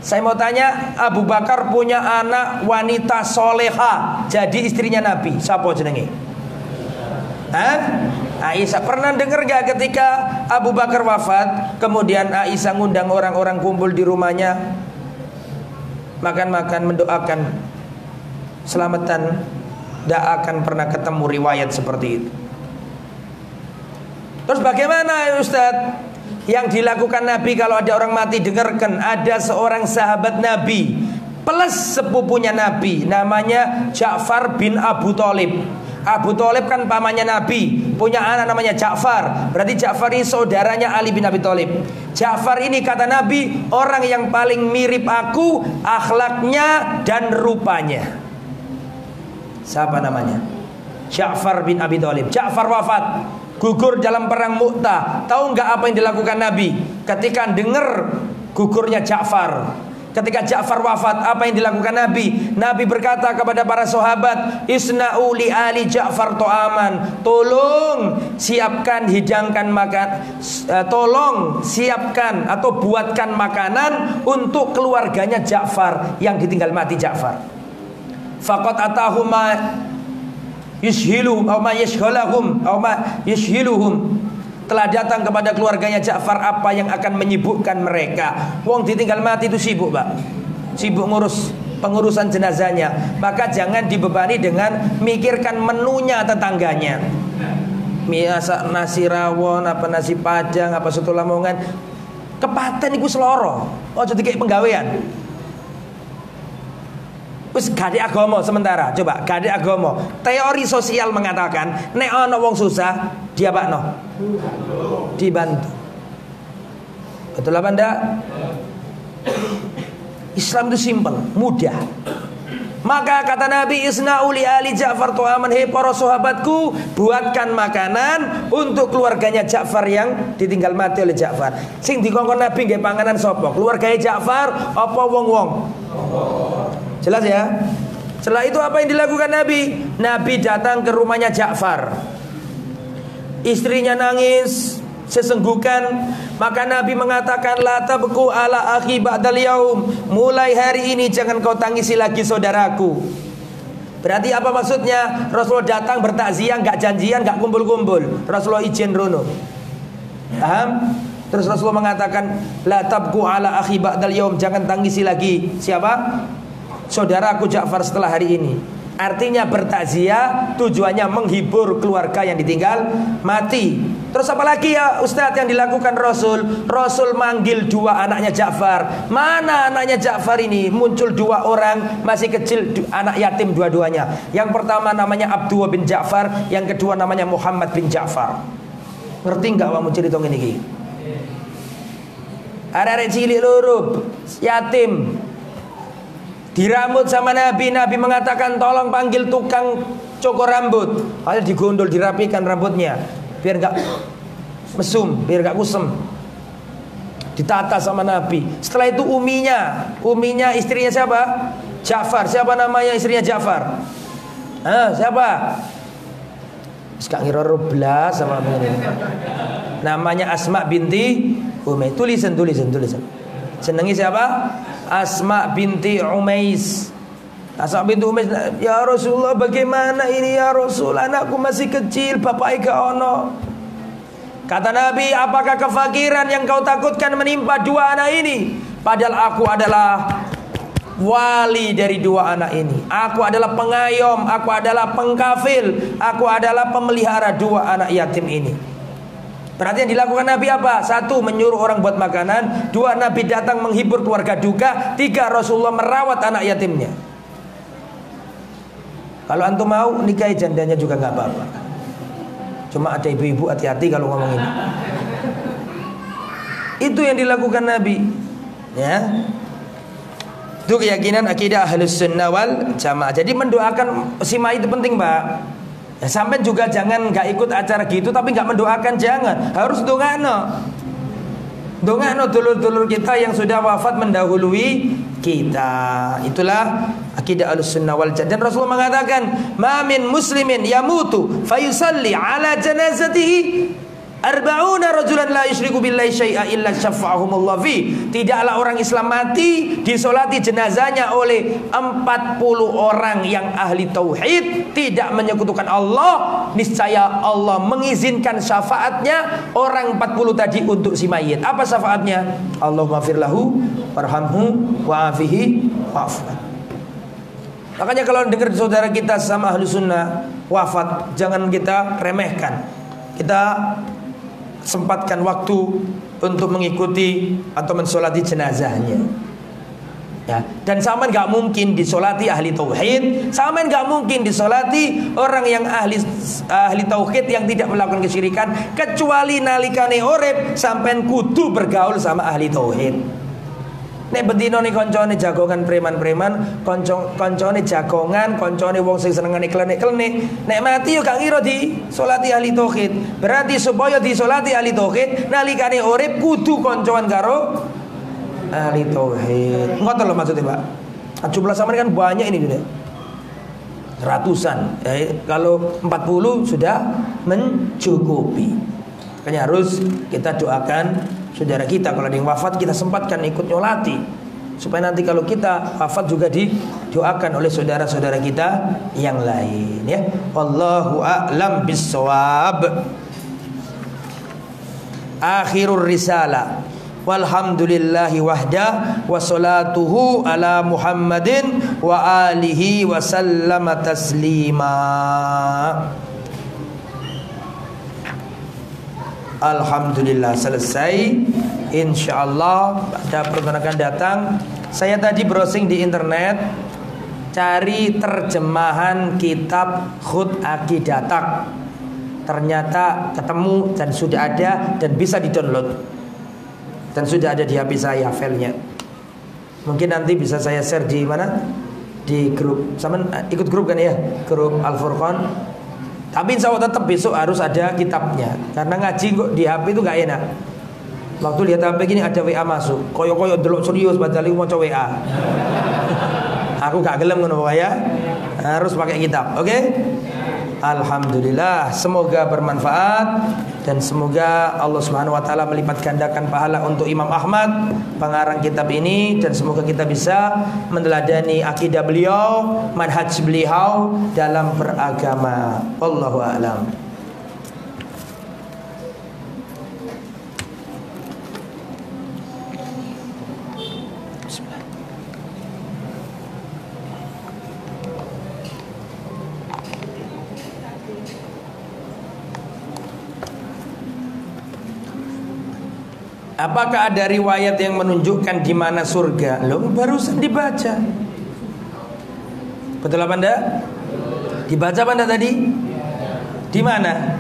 saya mau tanya, Abu Bakar punya anak wanita soleha jadi istrinya Nabi. Siapa jenenge? Aisyah. Pernah dengar gak ketika Abu Bakar wafat, kemudian Aisyah ngundang orang-orang kumpul di rumahnya, makan-makan, mendoakan selamatan? Tidak akan pernah ketemu riwayat seperti itu. Terus bagaimana Ustaz? Yang dilakukan Nabi kalau ada orang mati, dengarkan. Ada seorang sahabat Nabi plus sepupunya Nabi, namanya Ja'far bin Abu Thalib. Abu Thalib kan pamannya Nabi, punya anak namanya Ja'far. Berarti Ja'far ini saudaranya Ali bin Abi Thalib. Ja'far ini kata Nabi, orang yang paling mirip aku akhlaknya dan rupanya. Siapa namanya? Ja'far bin Abi Thalib. Ja'far wafat, gugur dalam perang Mu'tah. Tahu nggak apa yang dilakukan Nabi ketika dengar gugurnya Ja'far? Ketika Ja'far wafat, apa yang dilakukan Nabi? Nabi berkata kepada para sahabat, isna'u li ali Ja'far to'aman. Tolong siapkan, hidangkan makan. Tolong siapkan atau buatkan makanan untuk keluarganya Ja'far yang ditinggal mati Ja'far. Faqad atahuma yashhiluhum aw ma yashghalahum aw ma yashhiluhum. Telah datang kepada keluarganya Ja'far apa yang akan menyibukkan mereka. Wong ditinggal mati itu sibuk, Pak. Sibuk ngurus pengurusan jenazahnya, maka jangan dibebani dengan mikirkan menunya tetangganya. Biasa nasi rawon, apa nasi padang, apa soto lamongan. Kepaten iku seloro. Ojo dikek penggawean. Wis gade agama sementara. Coba gade agama. Teori sosial mengatakan nek ana wong susah, diapakno? Dibantu. Betul apa ndak? Islam itu simpel, mudah. Maka kata Nabi, isna'u li ali Ja'far tu'aman, hei para sahabatku, buatkan makanan untuk keluarganya Ja'far yang ditinggal mati oleh Ja'far. Sing dikongkon Nabi nggih panganan sapa? Keluarganya Ja'far apa wong-wong? Jelas ya? Setelah itu apa yang dilakukan Nabi? Nabi datang ke rumahnya Ja'far. Istrinya nangis sesenggukan, maka Nabi mengatakan la tabku ala akhi ba'dal yaum, mulai hari ini jangan kau tangisi lagi saudaraku. Berarti apa maksudnya? Rasulullah datang bertakziah, enggak janjian, enggak kumpul-kumpul. Rasulullah izin rono. Paham? Terus Rasulullah mengatakan la tabku ala akhi ba'dal yaum, jangan tangisi lagi siapa? Saudaraku Ja'far setelah hari ini. Artinya bertakziah tujuannya menghibur keluarga yang ditinggal mati. Terus apa lagi ya Ustadz yang dilakukan Rasul? Rasul manggil dua anaknya Ja'far. Mana anaknya Ja'far ini? Muncul dua orang masih kecil, anak yatim dua-duanya. Yang pertama namanya Abdullah bin Ja'far, yang kedua namanya Muhammad bin Ja'far. Ngerti nggak kamu cerita ini? Ada cilik loro yatim dirambut sama Nabi. Nabi mengatakan tolong panggil tukang cukur rambut. Lalu digondol, dirapikan rambutnya biar gak mesum, biar gak kusem. Ditata sama Nabi. Setelah itu uminya istrinya siapa? Ja'far. Siapa namanya istrinya Ja'far? Siapa? Sekarang ngira 12 sama ini. Namanya Asma binti Umays. Tulisan. Senengi siapa? Asma binti Umays. Asma binti Umays. Ya Rasulullah, bagaimana ini ya Rasul? Anakku masih kecil, bapak ika ono. Kata Nabi, apakah kefakiran yang kau takutkan menimpa dua anak ini? Padahal aku adalah wali dari dua anak ini. Aku adalah pengayom, aku adalah pengkafil, aku adalah pemelihara dua anak yatim ini. Berarti yang dilakukan Nabi apa? Satu, menyuruh orang buat makanan. Dua, Nabi datang menghibur keluarga duka. Tiga, Rasulullah merawat anak yatimnya. Kalau antum mau nikahi jandanya juga gak apa-apa. Cuma ada ibu-ibu hati-hati kalau ngomong ini. Itu yang dilakukan Nabi. Ya. Itu keyakinan akidah Ahlus Sunnah wal Jamaah. Jadi mendoakan Simai itu penting, Pak. Ya, sampai juga jangan nggak ikut acara gitu tapi nggak mendoakan, jangan. Harus dongano dulur-dulur kita yang sudah wafat mendahului kita. Itulah akidah Ahlussunnah wal Jamaah. Dan Rasulullah mengatakan, "Ma min muslimin yamutu fayusalli ala janazatihi 40 rajulan la yusyriku billahi syai'a illa syafa'ahumullah fi." Tidaklah orang Islam mati disolati jenazahnya oleh 40 orang yang ahli tauhid, tidak menyekutukan Allah, niscaya Allah mengizinkan syafaatnya orang 40 tadi untuk si mayit. Apa syafaatnya? Allahumma fir lahu warhamhu wa'afihi wa'fu. Makanya kalau dengar saudara kita sama ahli sunnah wafat, jangan kita remehkan. Kita sempatkan waktu untuk mengikuti atau mensolati jenazahnya. Ya, dan sama nggak mungkin disolati ahli tauhid, sama nggak mungkin disolati orang yang ahli tauhid yang tidak melakukan kesyirikan, kecuali nalikane urip sampean kudu bergaul sama ahli tauhid. Nek bendino nih koncone jagongan preman-preman, koncone jagongan, koncone wong sing senengane klenik-klenik. Nek mati yo gak ngira di solati ahli tauhid. Berarti supaya disolati ahli tauhid, nalikane urip kudu koncoan karo ahli tauhid. Ngoten lho maksudnya, Pak. Jumlah sampean kan banyak ini sudah. Ratusan. Kalau 40 sudah mencukupi. Makanya harus kita doakan saudara kita. Kalau ada yang wafat kita sempatkan ikut nyolati, supaya nanti kalau kita wafat juga didoakan oleh saudara-saudara kita yang lain, ya. Wallahu a'lam bissawab. Akhirur risalah. walhamdulillahi wahda wa salatuhu ala Muhammadin wa alihi wa sallama taslima. Alhamdulillah selesai. Insyaallah pada pertemuan akan datang. Saya tadi browsing di internet, cari terjemahan kitab Khut Aqidatak. Ternyata ketemu dan sudah ada dan bisa di-download. Dan sudah ada di HP saya filenya. Mungkin nanti bisa saya share di mana? Di grup. Sama ikut grup kan ya? Grup Al Furqan. Tapi insya Allah tetap besok harus ada kitabnya. Karena ngaji kok di HP itu gak enak. Waktu lihat HP gini ada WA masuk, koyo-koyo delok serius padahal mau coba WA. Aku gak gelem ngono ya. Harus pakai kitab. Oke? Alhamdulillah, semoga bermanfaat dan semoga Allah Subhanahu wa taala melipat gandakan pahala untuk Imam Ahmad pengarang kitab ini, dan semoga kita bisa meneladani akidah beliau, manhaj beliau dalam beragama. Wallahu a'lam. Apakah ada riwayat yang menunjukkan di mana surga? Loh, barusan dibaca. Betul apa enggak? Dibaca apa enggak tadi? Di mana?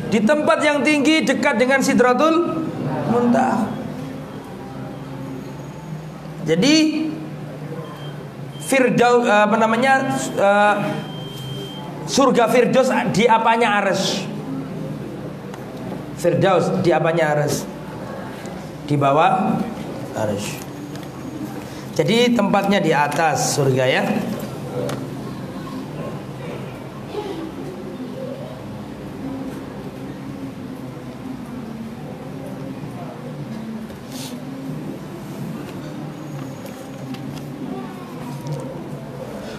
Di tempat yang tinggi dekat dengan Sidratul Muntaha. Jadi Firdaus surga Firdaus di apanya Arsy? Firdaus di apanya Arsy? Di bawah Arsy. Jadi tempatnya di atas surga ya.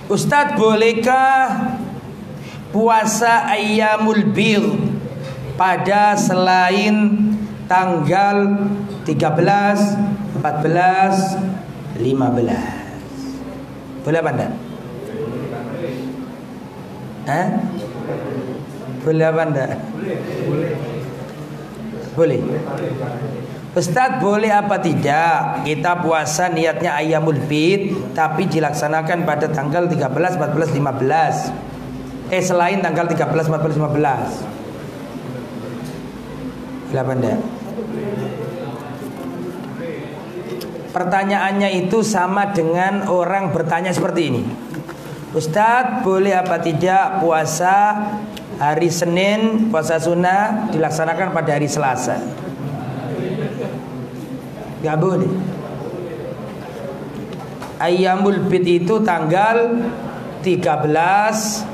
Ustadz, bolehkah puasa ayyamul bidh pada selain tanggal 13, 14, 15? Boleh apa enggak? Boleh apa enggak? Boleh. Ustadz, boleh apa tidak kita puasa niatnya ayyamul bidh tapi dilaksanakan pada tanggal 13, 14, 15? Selain tanggal 13, 14, 15. Boleh apa enggak? Pertanyaannya itu sama dengan orang bertanya seperti ini. Ustadz, boleh apa tidak puasa hari Senin, puasa sunnah dilaksanakan pada hari Selasa? Gak boleh. Ayyamul bidh itu tanggal 13,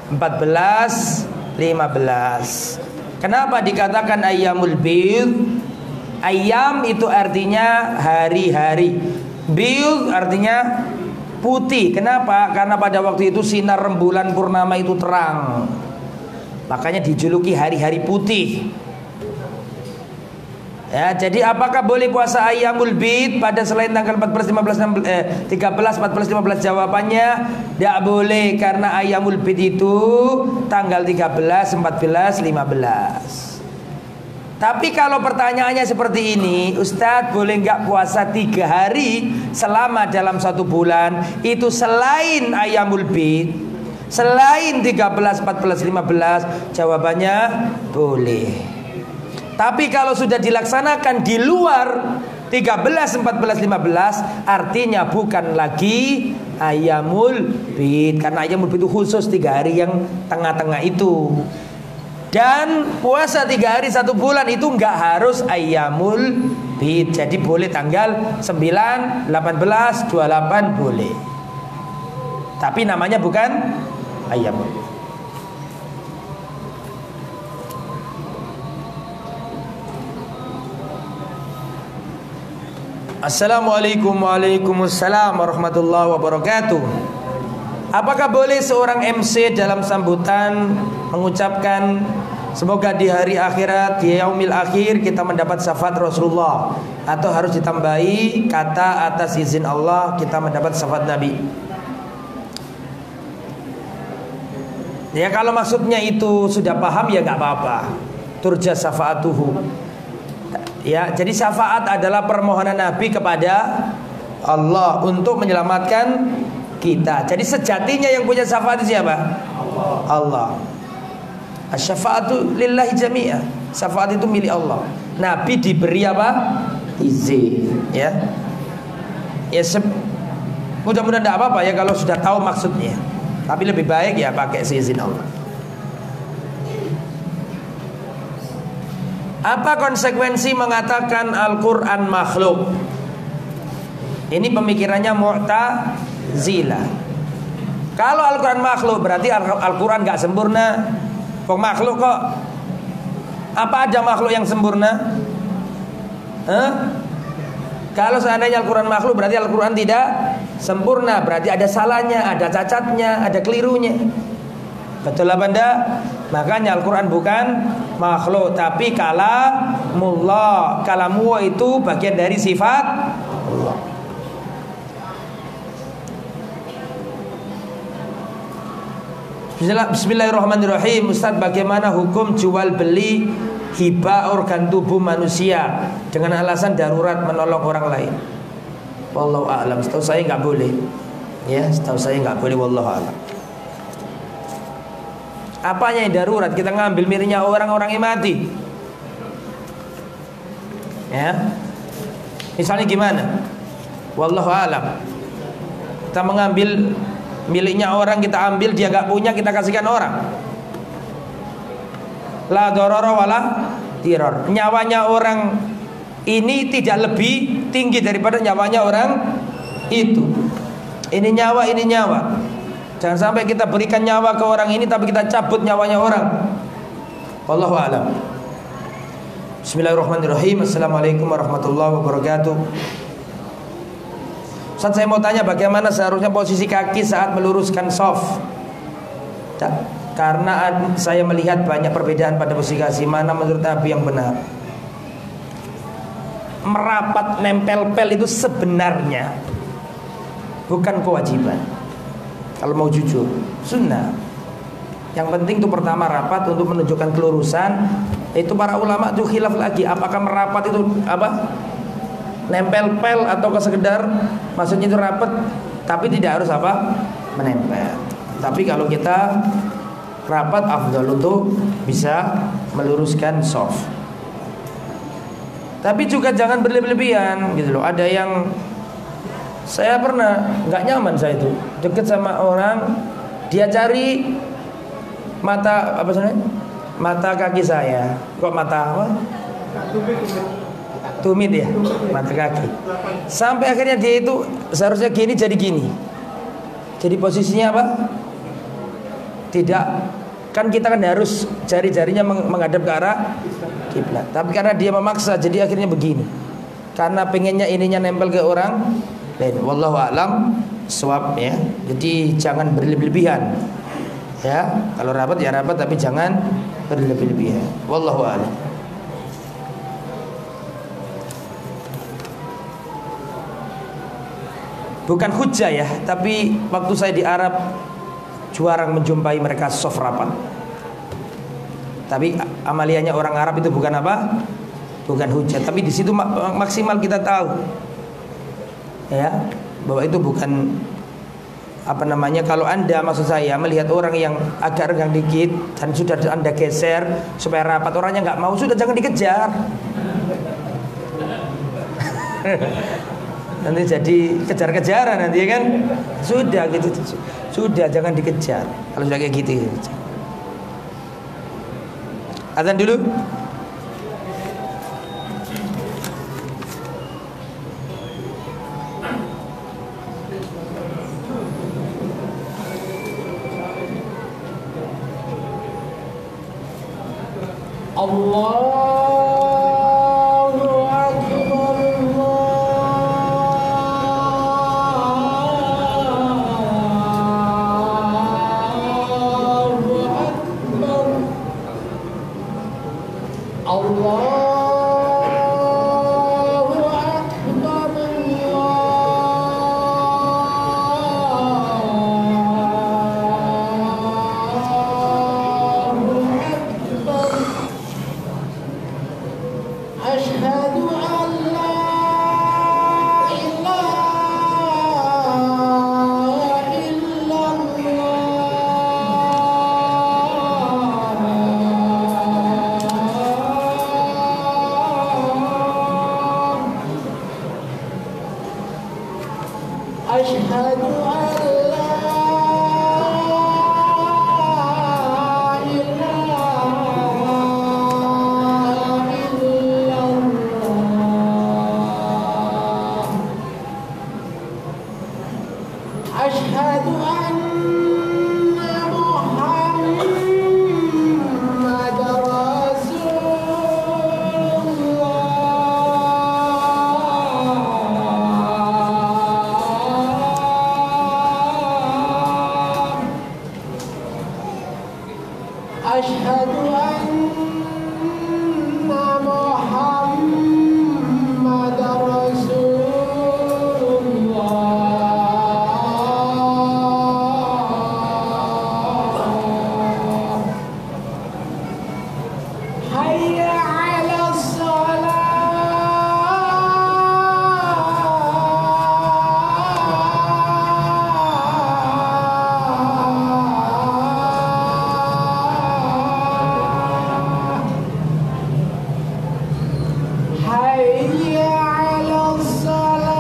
14, 15. Kenapa dikatakan ayyamul bidh? Ayyam itu artinya hari-hari, bidh artinya putih. Kenapa? Karena pada waktu itu sinar rembulan purnama itu terang, makanya dijuluki hari-hari putih. Ya, jadi apakah boleh puasa ayyamul bidh pada selain tanggal 14, 15, 13, 14, 15? Jawabannya tidak boleh, karena ayyamul bidh itu tanggal 13, 14, 15. Tapi kalau pertanyaannya seperti ini, Ustadz, boleh nggak puasa 3 hari selama dalam 1 bulan itu selain ayyamul bidh, selain 13, 14, 15? Jawabannya boleh. Tapi kalau sudah dilaksanakan di luar 13, 14, 15, artinya bukan lagi ayyamul bidh, karena ayyamul bidh itu khusus 3 hari yang tengah-tengah itu. Dan puasa 3 hari 1 bulan itu nggak harus ayyamul bidh. Jadi boleh tanggal 9, 18, 28 boleh. Tapi namanya bukan ayyamul bidh. Assalamualaikum waalaikumsalam warahmatullahi wabarakatuh. Apakah boleh seorang MC dalam sambutan mengucapkan Semoga di hari akhirat, di yaumil akhir kita mendapat syafaat Rasulullah. Atau harus ditambahi kata atas izin Allah kita mendapat syafaat Nabi. Ya kalau maksudnya itu sudah paham ya gak apa-apa. Turja syafaatuhu. Ya, jadi syafaat adalah permohonan Nabi kepada Allah untuk menyelamatkan kita. Jadi sejatinya yang punya syafaat itu siapa? Allah. Asy-syafa'atu lillahi jami'a. Syafaat itu milik Allah. Nabi diberi apa? Izin, ya. Ya mudah-mudahan tidak apa-apa ya kalau sudah tahu maksudnya. Tapi lebih baik ya pakai seizin Allah. Apa konsekuensi mengatakan Al-Qur'an makhluk? Ini pemikirannya Mu'tazilah. Kalau Al-Qur'an makhluk berarti Al-Qur'an gak sempurna. Kok makhluk kok? Apa ada makhluk yang sempurna? Kalau seandainya Al-Quran makhluk berarti Al-Quran tidak sempurna. Berarti ada salahnya, ada cacatnya, ada kelirunya. Betul apa enggak? Makanya Al-Quran bukan makhluk, tapi kalamullah. Kalamullah itu bagian dari sifat Allah. Bismillahirrahmanirrahim. Ustaz, bagaimana hukum jual beli hibah organ tubuh manusia dengan alasan darurat menolong orang lain? Wallahu a'lam. Setahu saya nggak boleh. Ya, setahu saya nggak boleh. Wallahu a'lam. Apanya yang darurat? Kita ngambil mirnya orang-orang yang mati. Ya. Misalnya gimana? Wallahu a'lam. Kita mengambil miliknya orang, kita ambil, dia gak punya, kita kasihkan orang. La dororo wala tiror. Nyawanya orang ini tidak lebih tinggi daripada nyawanya orang itu. Ini nyawa, ini nyawa. Jangan sampai kita berikan nyawa ke orang ini tapi kita cabut nyawanya orang. Wallahu a'lam. Bismillahirrahmanirrahim. Assalamualaikum warahmatullahi wabarakatuh. Ustaz, saya mau tanya bagaimana seharusnya posisi kaki saat meluruskan shaf? Karena saya melihat banyak perbedaan pada posisi kaki. Mana menurut Nabi yang benar? Merapat nempel-pel itu sebenarnya bukan kewajiban. Kalau mau jujur, sunnah. Yang penting itu pertama rapat untuk menunjukkan kelurusan. Itu para ulama itu khilaf lagi. Apakah merapat itu apa? Nempel-pel atau sekedar maksudnya itu rapat tapi tidak harus apa? Menempel. Tapi kalau kita rapat afdal untuk bisa meluruskan shaf. Tapi juga jangan berlebihan gitu loh. Ada yang saya pernah nggak nyaman, saya itu deket sama orang, dia cari mata apa sebenarnya? Mata kaki saya. Kok mata apa? Tumit ya, mata kaki. Sampai akhirnya dia itu seharusnya gini jadi gini. Jadi posisinya apa? Tidak, kan kita kan harus jari-jarinya menghadap ke arah kiblat. Tapi karena dia memaksa, jadi akhirnya begini. Karena pengennya ininya nempel ke orang lain. Wallahu a'lam shawab ya. Jadi jangan berlebihan. Ya, kalau rapat ya rapat tapi jangan berlebihan. Wallahu a'lam. Bukan hujah ya, tapi waktu saya di Arab jarang menjumpai mereka shaf rapat. Tapi amaliyahnya orang Arab itu bukan apa? Bukan hujah, tapi di situ maksimal kita tahu ya, bahwa itu bukan apa namanya, kalau Anda maksud saya melihat orang yang agak renggang dikit dan sudah Anda geser supaya rapat, orangnya nggak mau, sudah jangan dikejar. Nanti jadi kejar-kejaran nanti ya kan. Sudah gitu. Sudah jangan dikejar. Kalau sudah kayak gitu. Azan dulu. Allah. Asyhadu an la Asyhadu anna Muhammadar Rasulullah. Asyhadu anna Muhammadar Rasulullah. Hayya 'alas salah. Hayya 'alas salah.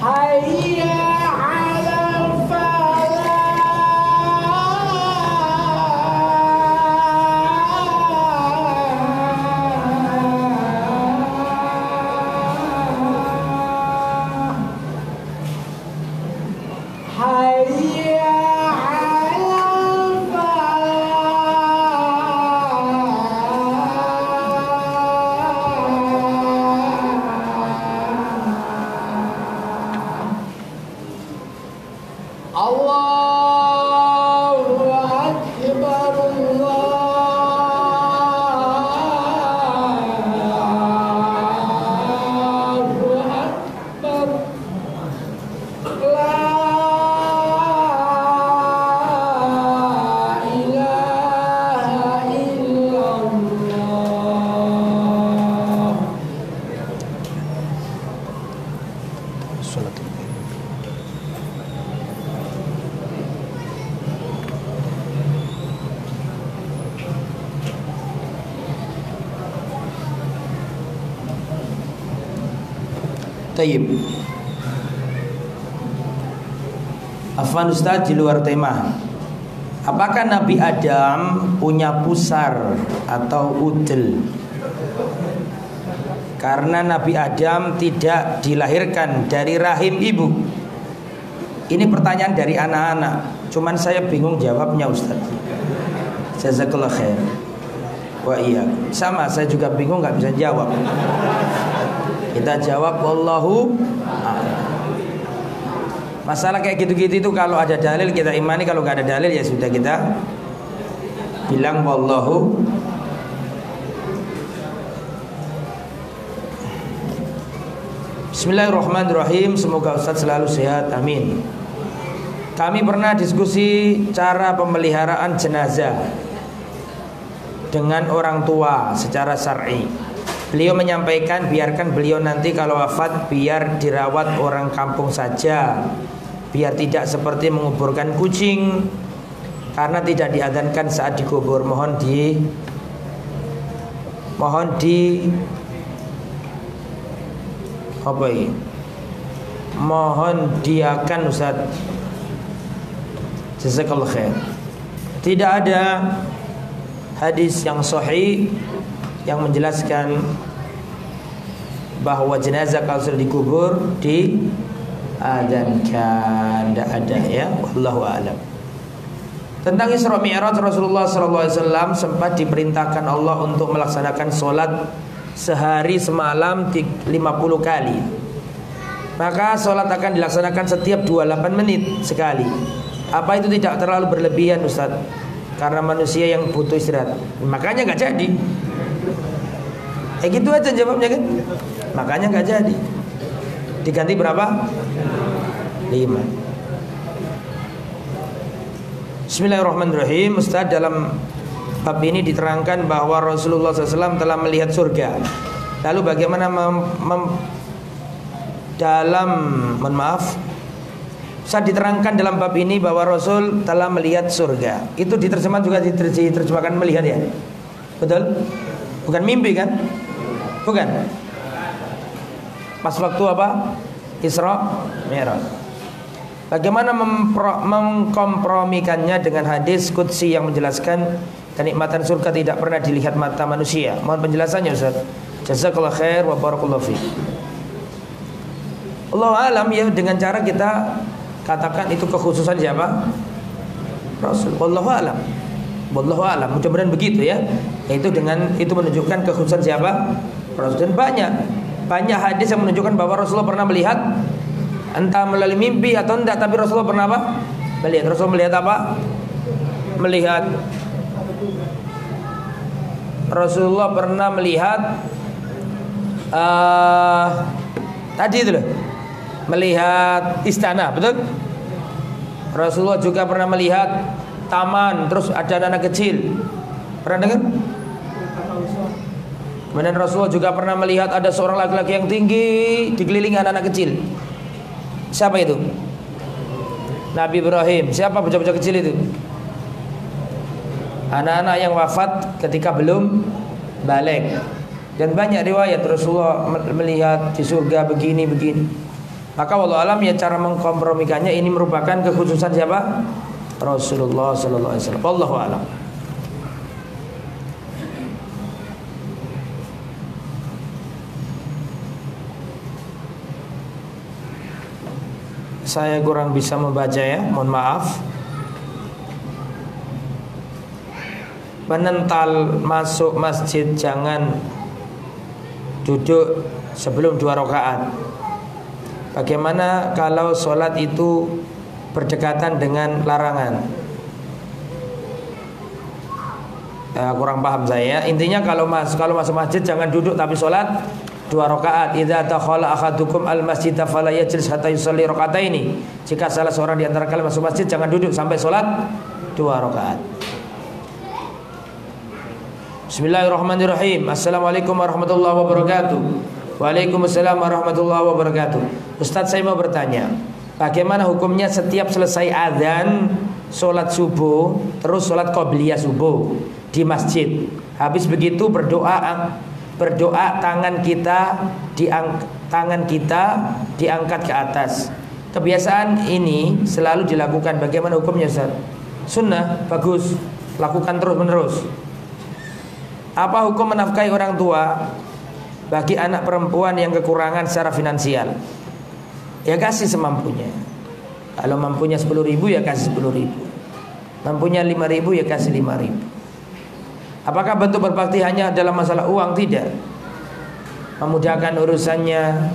Hayya 'alal falah. Hayya 'alal falah. Allahu Akbar, Allahu Akbar. La ilaha illallah. Tayyib. Afwan Ustaz, di luar tema. Apakah Nabi Adam punya pusar atau udel? Karena Nabi Adam tidak dilahirkan dari rahim ibu. Ini pertanyaan dari anak-anak. Cuman saya bingung jawabnya Ustaz. Jazakallah khair. Wa iya. Sama, saya juga bingung, nggak bisa jawab. Kita jawab wallahu a'lam. Masalah kayak gitu-gitu itu kalau ada dalil kita imani, kalau nggak ada dalil ya sudah kita bilang wallahu. Bismillahirrahmanirrahim. Semoga Ustaz selalu sehat, amin. Kami pernah diskusi cara pemeliharaan jenazah dengan orang tua secara syar'i. Beliau menyampaikan biarkan beliau nanti kalau wafat biar dirawat orang kampung saja, biar tidak seperti menguburkan kucing, karena tidak diadzankan saat dikubur. Mohon diakan Ustaz. Jazakallahu khair. Tidak ada hadis yang sahih yang menjelaskan bahwa jenazah kalau sudah dikubur diadzankan, tidak ada ya. Wallahu a'lam. Tentang Isra Mi'raj, Rasulullah SAW sempat diperintahkan Allah untuk melaksanakan sholat sehari semalam 50 kali. Maka sholat akan dilaksanakan setiap 28 menit sekali. Apa itu tidak terlalu berlebihan Ustaz? Karena manusia yang butuh istirahat. Makanya nggak jadi. Gitu aja jawabnya kan. Makanya nggak jadi. Diganti berapa? 5. Bismillahirrahmanirrahim. Ustaz, dalam bab ini diterangkan bahwa Rasulullah SAW telah melihat surga. Lalu bagaimana Saya diterangkan dalam bab ini bahwa Rasul telah melihat surga. Itu diterjemahkan juga diterjemahkan melihat ya. Betul? Bukan mimpi kan? Bukan. Pas waktu apa? Isra Mi'raj. Bagaimana mengkompromikannya dengan hadis qudsi yang menjelaskan kenikmatan surga tidak pernah dilihat mata manusia? Mohon penjelasannya Ustaz. Jazakallahu khair wa barakallahu fiik. Allah alam ya, dengan cara kita katakan itu kekhususan siapa? Rasul. Wallahu alam. Wallahu alam. Mudah-mudahan begitu ya. Yaitu dengan itu menunjukkan kekhususan siapa? Rasul. Dan banyak hadis yang menunjukkan bahwa Rasulullah pernah melihat, entah melalui mimpi atau tidak, tapi Rasulullah pernah apa? Melihat. Rasulullah melihat apa? Melihat. Rasulullah pernah melihat tadi itu loh, melihat istana, betul? Rasulullah juga pernah melihat taman, terus ada anak kecil. Pernah dengar? Kemudian Rasulullah juga pernah melihat ada seorang laki-laki yang tinggi dikelilingi anak-anak kecil. Siapa itu? Nabi Ibrahim. Siapa bocah-bocah kecil itu? Anak-anak yang wafat ketika belum balik. Dan banyak riwayat Rasulullah melihat di surga begini-begini. Maka wallahu alam ya, cara mengkompromikannya ini merupakan kekhususan siapa? Rasulullah sallallahu alaihi wasallam. Wallahu alam. Saya kurang bisa membaca ya, mohon maaf. Menental masuk masjid jangan duduk sebelum 2 rakaat. Bagaimana kalau sholat itu berdekatan dengan larangan? Kurang paham saya. Intinya kalau masuk masjid jangan duduk tapi sholat 2 rakaat. Idza dakhala ahadukum al-masjid fala yajlis hatta yusalli rakataini. Jika salah seorang di antara kalian masuk masjid jangan duduk sampai sholat 2 rakaat. Bismillahirrahmanirrahim. Assalamualaikum warahmatullahi wabarakatuh. Waalaikumsalam warahmatullahi wabarakatuh. Ustaz, saya mau bertanya, bagaimana hukumnya setiap selesai azan sholat subuh terus sholat qobliyah subuh di masjid? Habis begitu berdoa tangan kita diangkat ke atas. Kebiasaan ini selalu dilakukan. Bagaimana hukumnya Ustaz? Sunnah, bagus, lakukan terus menerus. Apa hukum menafkahi orang tua bagi anak perempuan yang kekurangan secara finansial? Ya kasih semampunya. Kalau mampunya 10.000 ya kasih 10.000. Mampunya 5.000 ya kasih 5.000. Apakah bentuk berbakti hanya dalam masalah uang? Tidak. Memudahkan urusannya,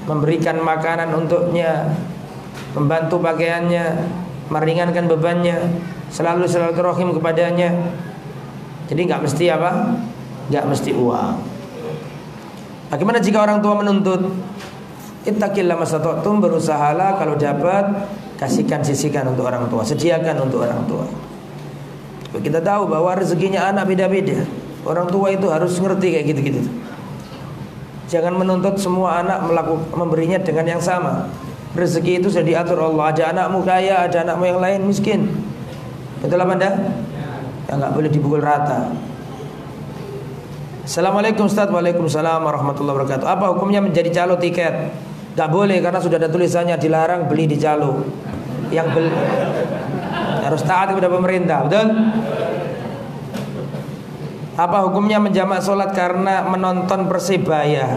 memberikan makanan untuknya, membantu pakaiannya, meringankan bebannya, selalu silaturahim kepadanya. Jadi nggak mesti apa? Nggak mesti uang. Bagaimana jika orang tua menuntut? Ittaqillah mastata'tum, berusahalah kalau dapat sisihkan untuk orang tua, sediakan untuk orang tua. Kita tahu bahwa rezekinya anak beda-beda. Orang tua itu harus ngerti kayak gitu-gitu. Jangan menuntut semua anak memberinya dengan yang sama. Rezeki itu sudah diatur Allah. Ada anakmu kaya, ada anakmu yang lain miskin. Betul apa anda? Ya nggak boleh dipukul rata. Assalamualaikum Ustaz. Waalaikumsalam warahmatullahi wabarakatuh. Apa hukumnya menjadi calo tiket? Nggak boleh karena sudah ada tulisannya dilarang beli di calo. Yang beli harus taat kepada pemerintah, betul? Apa hukumnya menjamak sholat karena menonton Persebaya?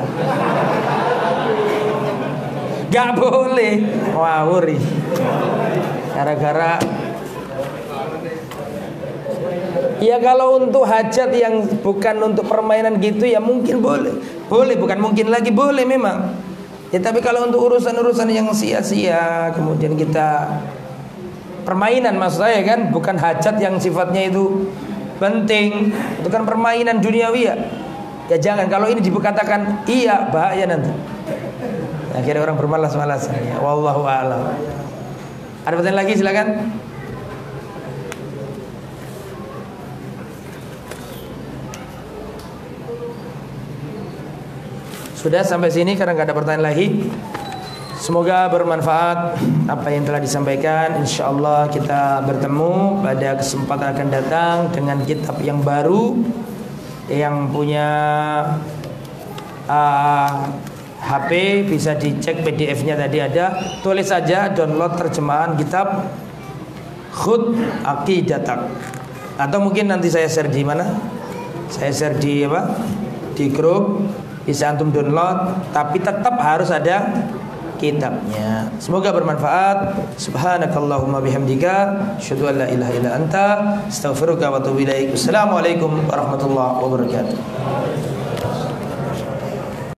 Gak boleh. Wah, wuri. Gara-gara ya kalau untuk hajat yang bukan untuk permainan gitu ya mungkin boleh. Boleh, bukan mungkin lagi, boleh memang. Ya tapi kalau untuk urusan-urusan yang sia-sia, kemudian kita permainan maksud saya kan, bukan hajat yang sifatnya itu penting, itu kan permainan duniawi ya. Ya jangan, kalau ini dikatakan iya bahaya nanti. Akhirnya orang bermalas-malasan ya. Wallahu a'lam. Ada pertanyaan lagi silakan. Sudah sampai sini karena nggak ada pertanyaan lagi. Semoga bermanfaat apa yang telah disampaikan. InsyaAllah kita bertemu pada kesempatan akan datang dengan kitab yang baru. Yang punya HP bisa dicek PDF-nya tadi ada. Tulis saja download terjemahan kitab Khud Aqidatak. Atau mungkin nanti saya share di mana? Saya share di apa? Di grup. Bisa antum download, tapi tetap harus ada kitabnya. Semoga bermanfaat. Subhanakallahumma bihamdika asyhadu an la ilaha illa anta astaghfiruka wa atubu ilaik. Assalamualaikum warahmatullahi wabarakatuh.